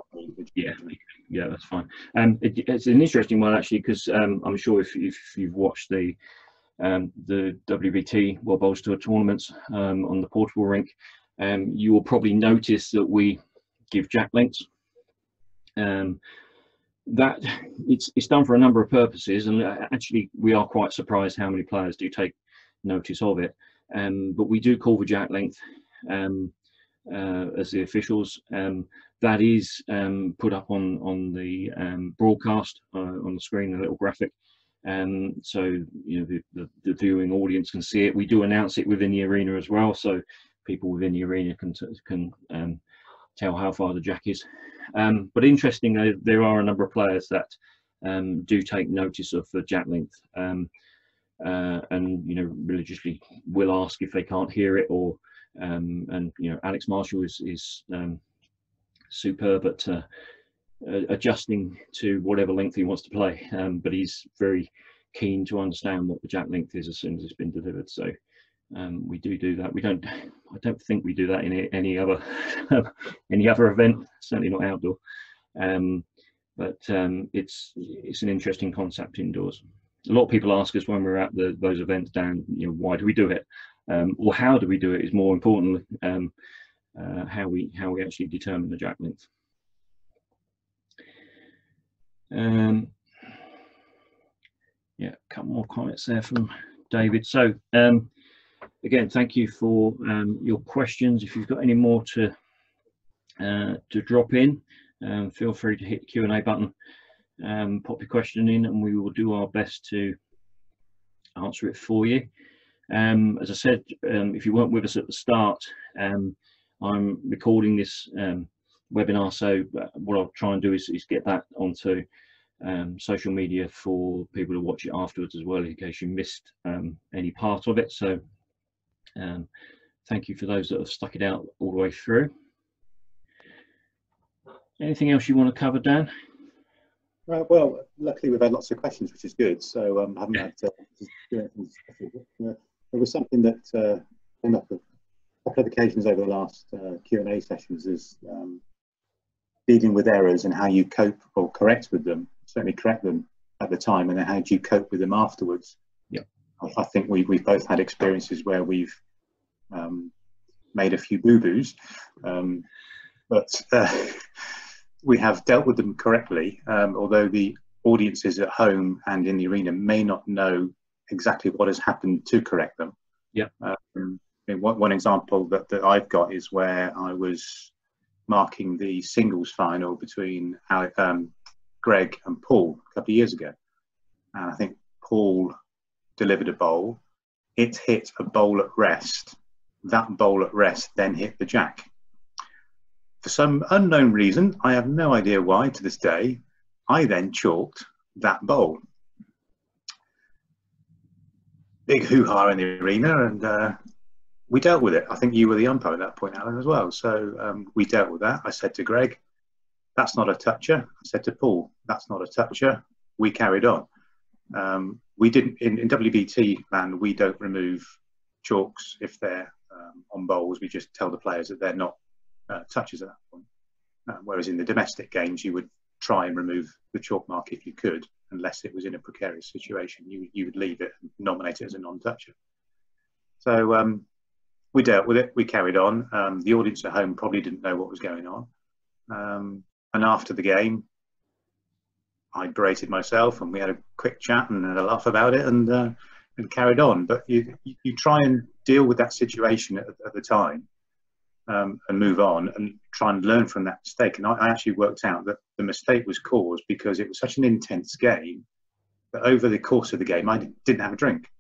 Yeah, that's fine. It's an interesting one actually, because I'm sure if you've watched the WBT World Bowls Tour tournaments on the portable rink, you will probably notice that we give jack lengths. That it's done for a number of purposes, and actually we are quite surprised how many players do take notice of it. But we do call the jack length as the officials. That is put up on the broadcast on the screen, a little graphic. So you know, the viewing audience can see it. We do announce it within the arena as well, so people within the arena can tell how far the jack is. But interestingly, there are a number of players that do take notice of the jack length, and you know, religiously will ask if they can't hear it, or and you know, Alex Marshall is superb at adjusting to whatever length he wants to play, but he's very keen to understand what the jack length is as soon as it's been delivered. So we do that. I don't think we do that in any other event, certainly not outdoor. But it's an interesting concept indoors. A lot of people ask us when we're at those events, Dan, you know, why do we do it, or how do we do it is more importantly how we actually determine the jack length. Yeah, a couple more comments there from David. So again, thank you for your questions. If you've got any more to drop in, feel free to hit the Q&A button, pop your question in, and we will do our best to answer it for you. As I said, if you weren't with us at the start, I'm recording this webinar, so what I'll try and do is get that onto social media for people to watch it afterwards as well, in case you missed any part of it. So thank you for those that have stuck it out all the way through. Anything else you want to cover, Dan? Well, luckily we've had lots of questions, which is good. So I haven't had to do anything specific. There was something that came up a couple of occasions over the last Q&A sessions, is dealing with errors and how you cope or correct with them. Certainly correct them at the time, and then how do you cope with them afterwards? Yeah, I think we've both had experiences where we've made a few boo-boos, but we have dealt with them correctly, although the audiences at home and in the arena may not know exactly what has happened to correct them. Yeah. mean, one example that I've got is where I was marking the singles final between Greg and Paul a couple of years ago. And I think Paul delivered a bowl. It hit a bowl at rest. That bowl at rest then hit the jack. For some unknown reason, I have no idea why to this day, I then chalked that bowl. Big hoo-ha in the arena, and we dealt with it. I think you were the umpire at that point, Alan, as well. So we dealt with that. I said to Greg, that's not a toucher. I said to Paul, that's not a toucher. We carried on. We didn't, in WBT land, we don't remove chalks if they're on bowls. We just tell the players that they're not touches at that point. Whereas in the domestic games, you would try and remove the chalk mark if you could, unless it was in a precarious situation. You would leave it and nominate it as a non-toucher. So we dealt with it. We carried on. The audience at home probably didn't know what was going on. And after the game, I berated myself, and we had a quick chat and a laugh about it, and carried on. But you try and deal with that situation at the time, and move on and try and learn from that mistake. And I actually worked out that the mistake was caused because it was such an intense game that over the course of the game, I didn't have a drink,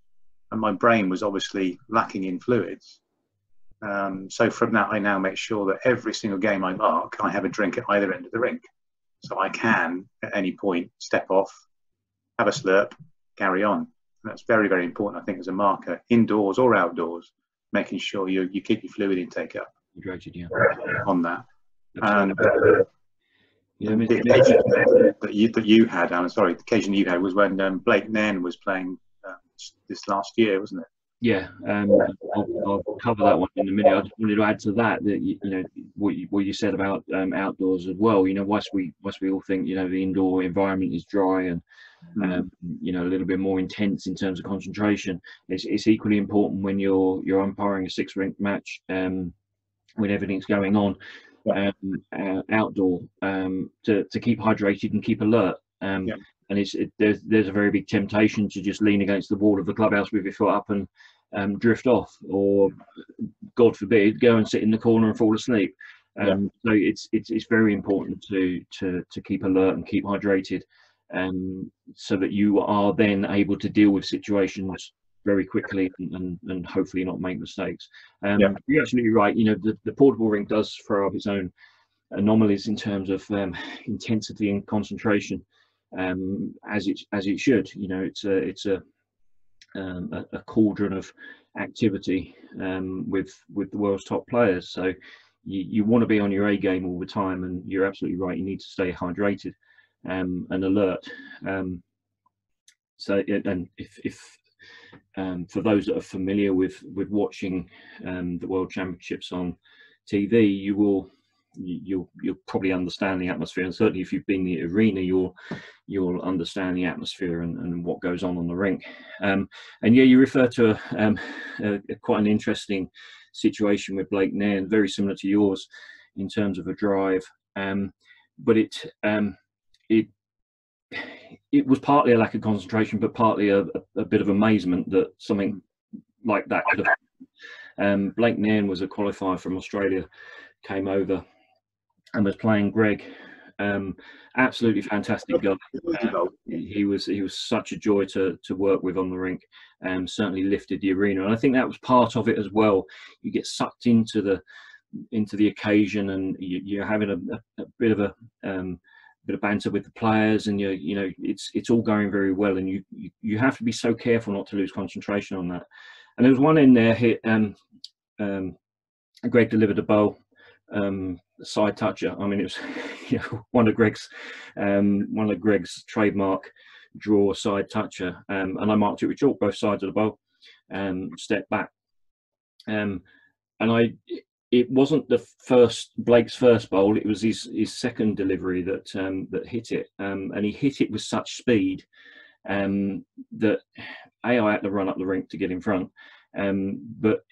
and my brain was obviously lacking in fluids. So from that, I now make sure that every single game I mark, I have a drink at either end of the rink. So I can, at any point, step off, have a slurp, carry on. And that's very, very important, I think, as a marker, indoors or outdoors, making sure you keep your fluid intake up. Hydrated, yeah. On that. Absolutely. And the occasion that you had, Alan, sorry, the occasion you had was when Blake Nairn was playing this last year, wasn't it? Yeah, I'll cover that one in a minute. I just wanted to add to that you know what you said about outdoors as well. You know, whilst we all think the indoor environment is dry and a little bit more intense in terms of concentration, it's equally important when you're umpiring a 6-rink match when everything's going on outdoor to keep hydrated and keep alert. And there's a very big temptation to just lean against the wall of the clubhouse with your foot up and drift off, or God forbid, go and sit in the corner and fall asleep. So it's very important to keep alert and keep hydrated, so that you are then able to deal with situations very quickly and hopefully not make mistakes. You're absolutely right. The portable rink does throw up its own anomalies in terms of intensity and concentration. As it should. It's a cauldron of activity with the world's top players. So you want to be on your A game all the time, and you're absolutely right. You need to stay hydrated and alert. If for those that are familiar with watching the World Championships on TV, you'll probably understand the atmosphere, and certainly if you've been in the arena, you'll understand the atmosphere and what goes on the rink. You refer to quite an interesting situation with Blake Nairn, very similar to yours in terms of a drive, but it was partly a lack of concentration, but partly a bit of amazement that something like that could have. Blake Nairn was a qualifier from Australia, came over and was playing Greg. Absolutely fantastic guy. He was such a joy to work with on the rink, certainly lifted the arena, and I think that was part of it as well. You get sucked into the occasion, and you're having a bit of banter with the players, and it's all going very well, and you have to be so careful not to lose concentration on that. And there was one in there hit. Greg delivered a bowl. Side toucher. I mean, it was one of Greg's trademark draw side toucher, and I marked it with chalk both sides of the bowl, step back, and it wasn't Blake's first bowl. It was his second delivery that hit it, and he hit it with such speed that I had to run up the rink to get in front, but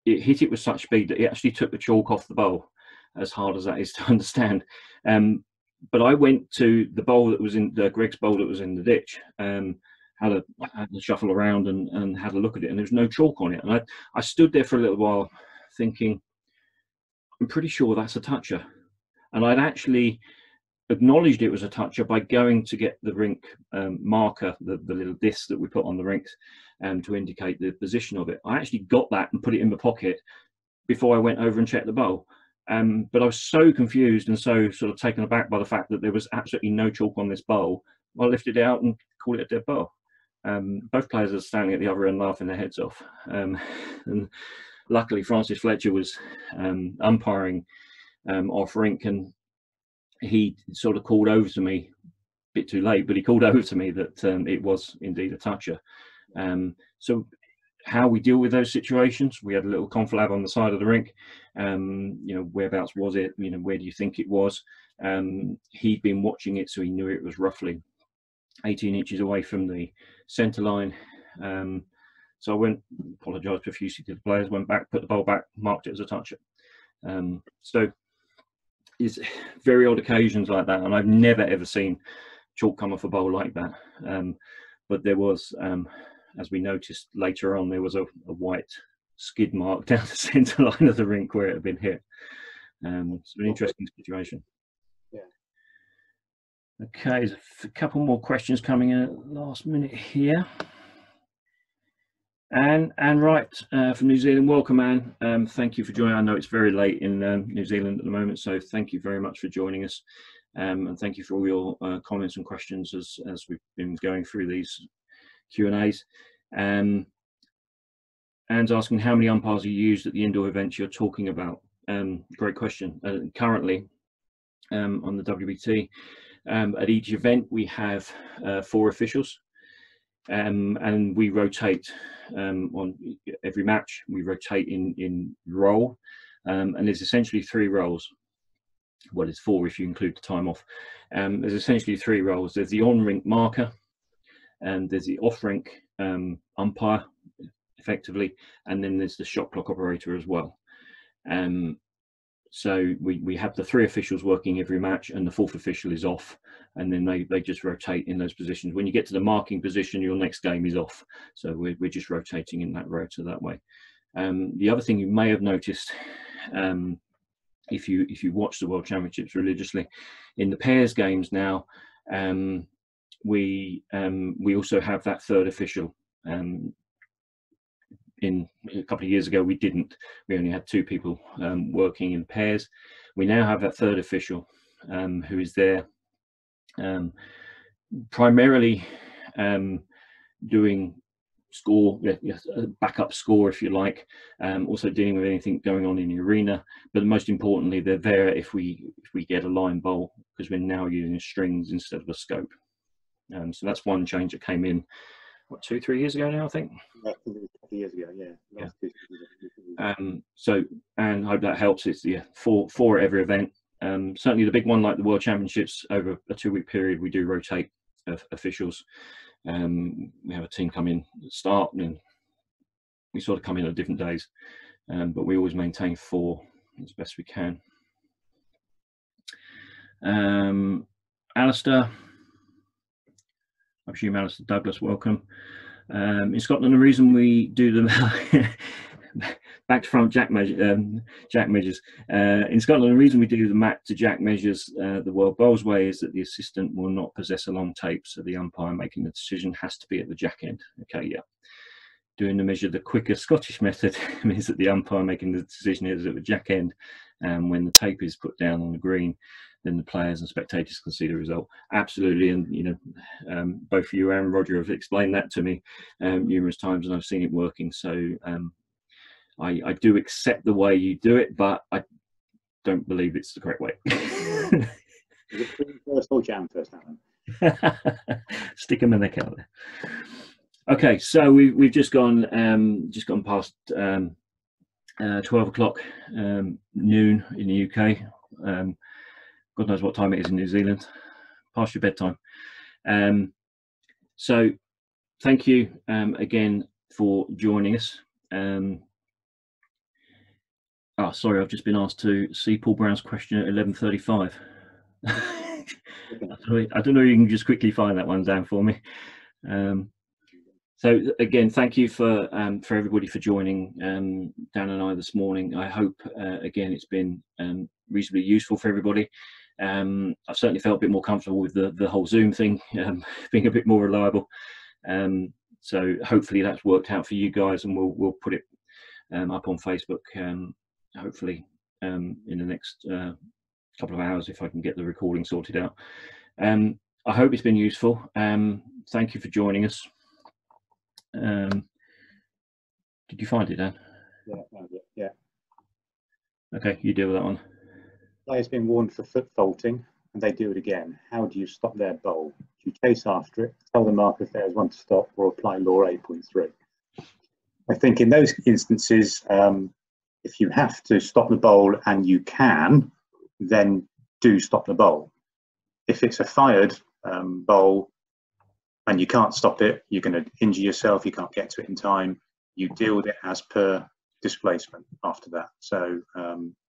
it hit it with such speed that it actually took the chalk off the bowl, as hard as that is to understand. But I went to the bowl that was in Greg's bowl that was in the ditch, and had a shuffle around and had a look at it, and there was no chalk on it. And I stood there for a little while thinking, I'm pretty sure that's a toucher. And I'd actually acknowledged it was a toucher by going to get the rink marker, the little disc that we put on the rinks, to indicate the position of it. I actually got that and put it in my pocket before I went over and checked the bowl. But I was so confused and so sort of taken aback by the fact that there was absolutely no chalk on this bowl. I lifted it out and called it a dead bowl. Both players are standing at the other end laughing their heads off. And luckily Francis Fletcher was umpiring off rink, and he sort of called over to me, a bit too late, but he called over to me that it was indeed a toucher. So how we deal with those situations, we had a little conflab on the side of the rink. You know, whereabouts was it? You know, where do you think it was? He'd been watching it, so he knew it was roughly 18 inches away from the centre line. So I went, apologised profusely to the players, went back, put the bowl back, marked it as a toucher. So it's very odd occasions like that, and I've never ever seen chalk come off a bowl like that. But there was, as we noticed later on, there was a white skid mark down the centre line of the rink where it had been hit. It's an interesting situation. Yeah. Okay, there's a couple more questions coming in at the last minute here. And right, from New Zealand, welcome, Anne. Thank you for joining. I know it's very late in New Zealand at the moment, so thank you very much for joining us. And thank you for all your comments and questions as we've been going through these Q&As. Anne's asking how many umpires are used at the indoor events you're talking about. Great question. Currently, on the WBT, at each event we have 4 officials, and we rotate on every match. We rotate in role, and there's essentially 3 roles. Well, it's 4 if you include the time off. There's essentially 3 roles. There's the on-rink marker, and there's the off-rink umpire, effectively, and then there's the shot clock operator as well. So we have the 3 officials working every match, and the 4th official is off, and then they just rotate in those positions. When you get to the marking position, your next game is off. So we're just rotating in that rota that way. The other thing you may have noticed, if you watch the World Championships religiously, in the pairs games now, we also have that 3rd official. In a couple of years ago, we didn't. We only had 2 people working in pairs. We now have that 3rd official who is there primarily doing score, backup score, if you like, also dealing with anything going on in the arena. But most importantly, they're there if we get a line bowl, because we're now using strings instead of a scope. So that's one change that came in, what, 2-3 years ago now, I think. Yeah, I think it was a couple of years ago. Yeah. So, and I hope that helps. It's 4 at every event. Certainly the big one, like the World Championships, over a 2-week period, we do rotate officials. We have a team come in at the start, and we sort of come in at different days, but we always maintain 4 as best we can. Alistair, I presume Alistair Douglas, welcome. In Scotland, the reason we do them back to front jack measures. In Scotland, the reason we do the mat to jack measures the World Bowls way is that the assistant will not possess a long tape, so the umpire making the decision has to be at the jack end. Okay, yeah. Doing the measure the quicker Scottish method means that the umpire making the decision is at the jack end, and when the tape is put down on the green, then the players and spectators can see the result. Absolutely, and you know, both you and Roger have explained that to me numerous times, and I've seen it working. So I do accept the way you do it, but I don't believe it's the correct way. Is it green first or jam first, Alan? Stick them in the out there. Okay, so we've just gone past 12 o'clock noon in the UK. God knows what time it is in New Zealand. Past your bedtime. So thank you again for joining us. Oh, sorry, I've just been asked to see Paul Brown's question at 11:35. I don't know if you can just quickly find that one down for me. So again, thank you for everybody for joining Dan and I this morning. I hope again it's been reasonably useful for everybody. I've certainly felt a bit more comfortable with the whole Zoom thing being a bit more reliable. So hopefully that's worked out for you guys, and we'll put it up on Facebook hopefully in the next couple of hours if I can get the recording sorted out. I hope it's been useful. Thank you for joining us. Did you find it, Dan? Yeah, found it. Yeah. Okay, you deal with that one. Players been warned for foot faulting, and they do it again. How do you stop their bowl? Do you chase after it, tell the marker if there's one to stop, or apply law 8.3? I think in those instances, if you have to stop the bowl and you can, then do stop the bowl. If it's a fired bowl and you can't stop it, you're going to injure yourself, you can't get to it in time, you deal with it as per displacement after that. So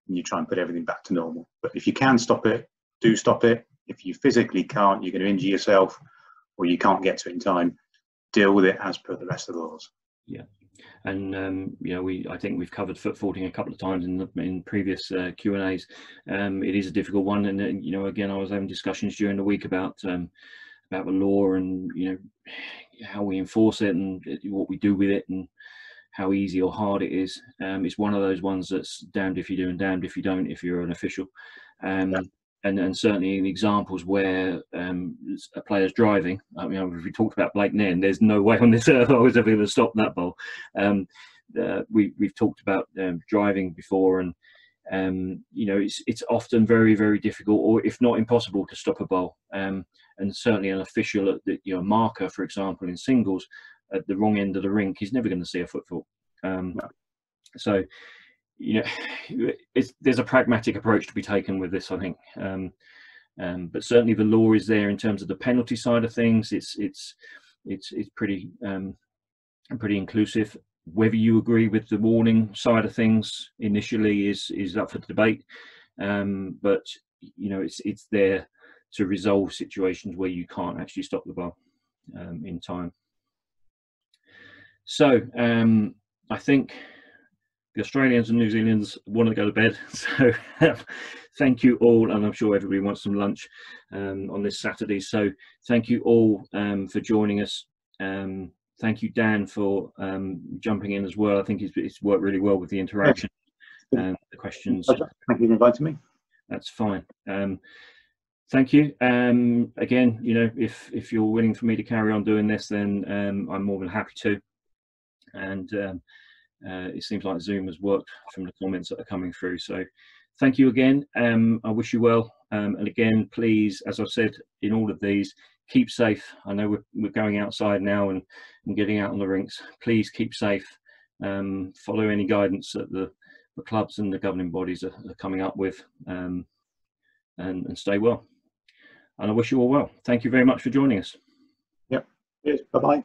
you try and put everything back to normal. But if you can stop it, do stop it. If you physically can't, you're going to injure yourself or you can't get to it in time, deal with it as per the rest of the laws. Yeah. And you know, I think we've covered foot faulting a couple of times in previous Q&As. It is a difficult one, and you know, again, I was having discussions during the week about the law and, you know, how we enforce it and what we do with it and how easy or hard it is. It's one of those ones that's damned if you do and damned if you don't if you're an official. And certainly in examples where a player's driving, I mean, if we talked about Blake Nairn, there's no way on this earth I was ever going to stop that ball. We've talked about driving before, and you know, it's often very, very difficult, or if not impossible, to stop a bowl. And certainly an official at the, you know, marker, for example, in singles at the wrong end of the rink, he's never going to see a foot fault. No. So, you know, there's a pragmatic approach to be taken with this, I think. But certainly the law is there in terms of the penalty side of things. It's pretty inclusive. Whether you agree with the warning side of things initially is up for debate. But you know, it's there to resolve situations where you can't actually stop the ball in time. So I think the Australians and New Zealanders want to go to bed. So thank you all, and I'm sure everybody wants some lunch on this Saturday. So thank you all for joining us. Thank you, Dan, for jumping in as well. I think it's worked really well with the interaction and the questions. Thank you for inviting me. That's fine. Thank you. Again, you know, if you're willing for me to carry on doing this, then I'm more than happy to. And it seems like Zoom has worked from the comments that are coming through. So thank you again. I wish you well. And again, please, as I've said in all of these, keep safe. I know we're going outside now and getting out on the rinks. Please keep safe. Follow any guidance that the clubs and the governing bodies are coming up with, and stay well. And I wish you all well. Thank you very much for joining us. Yep. Cheers. Bye-bye.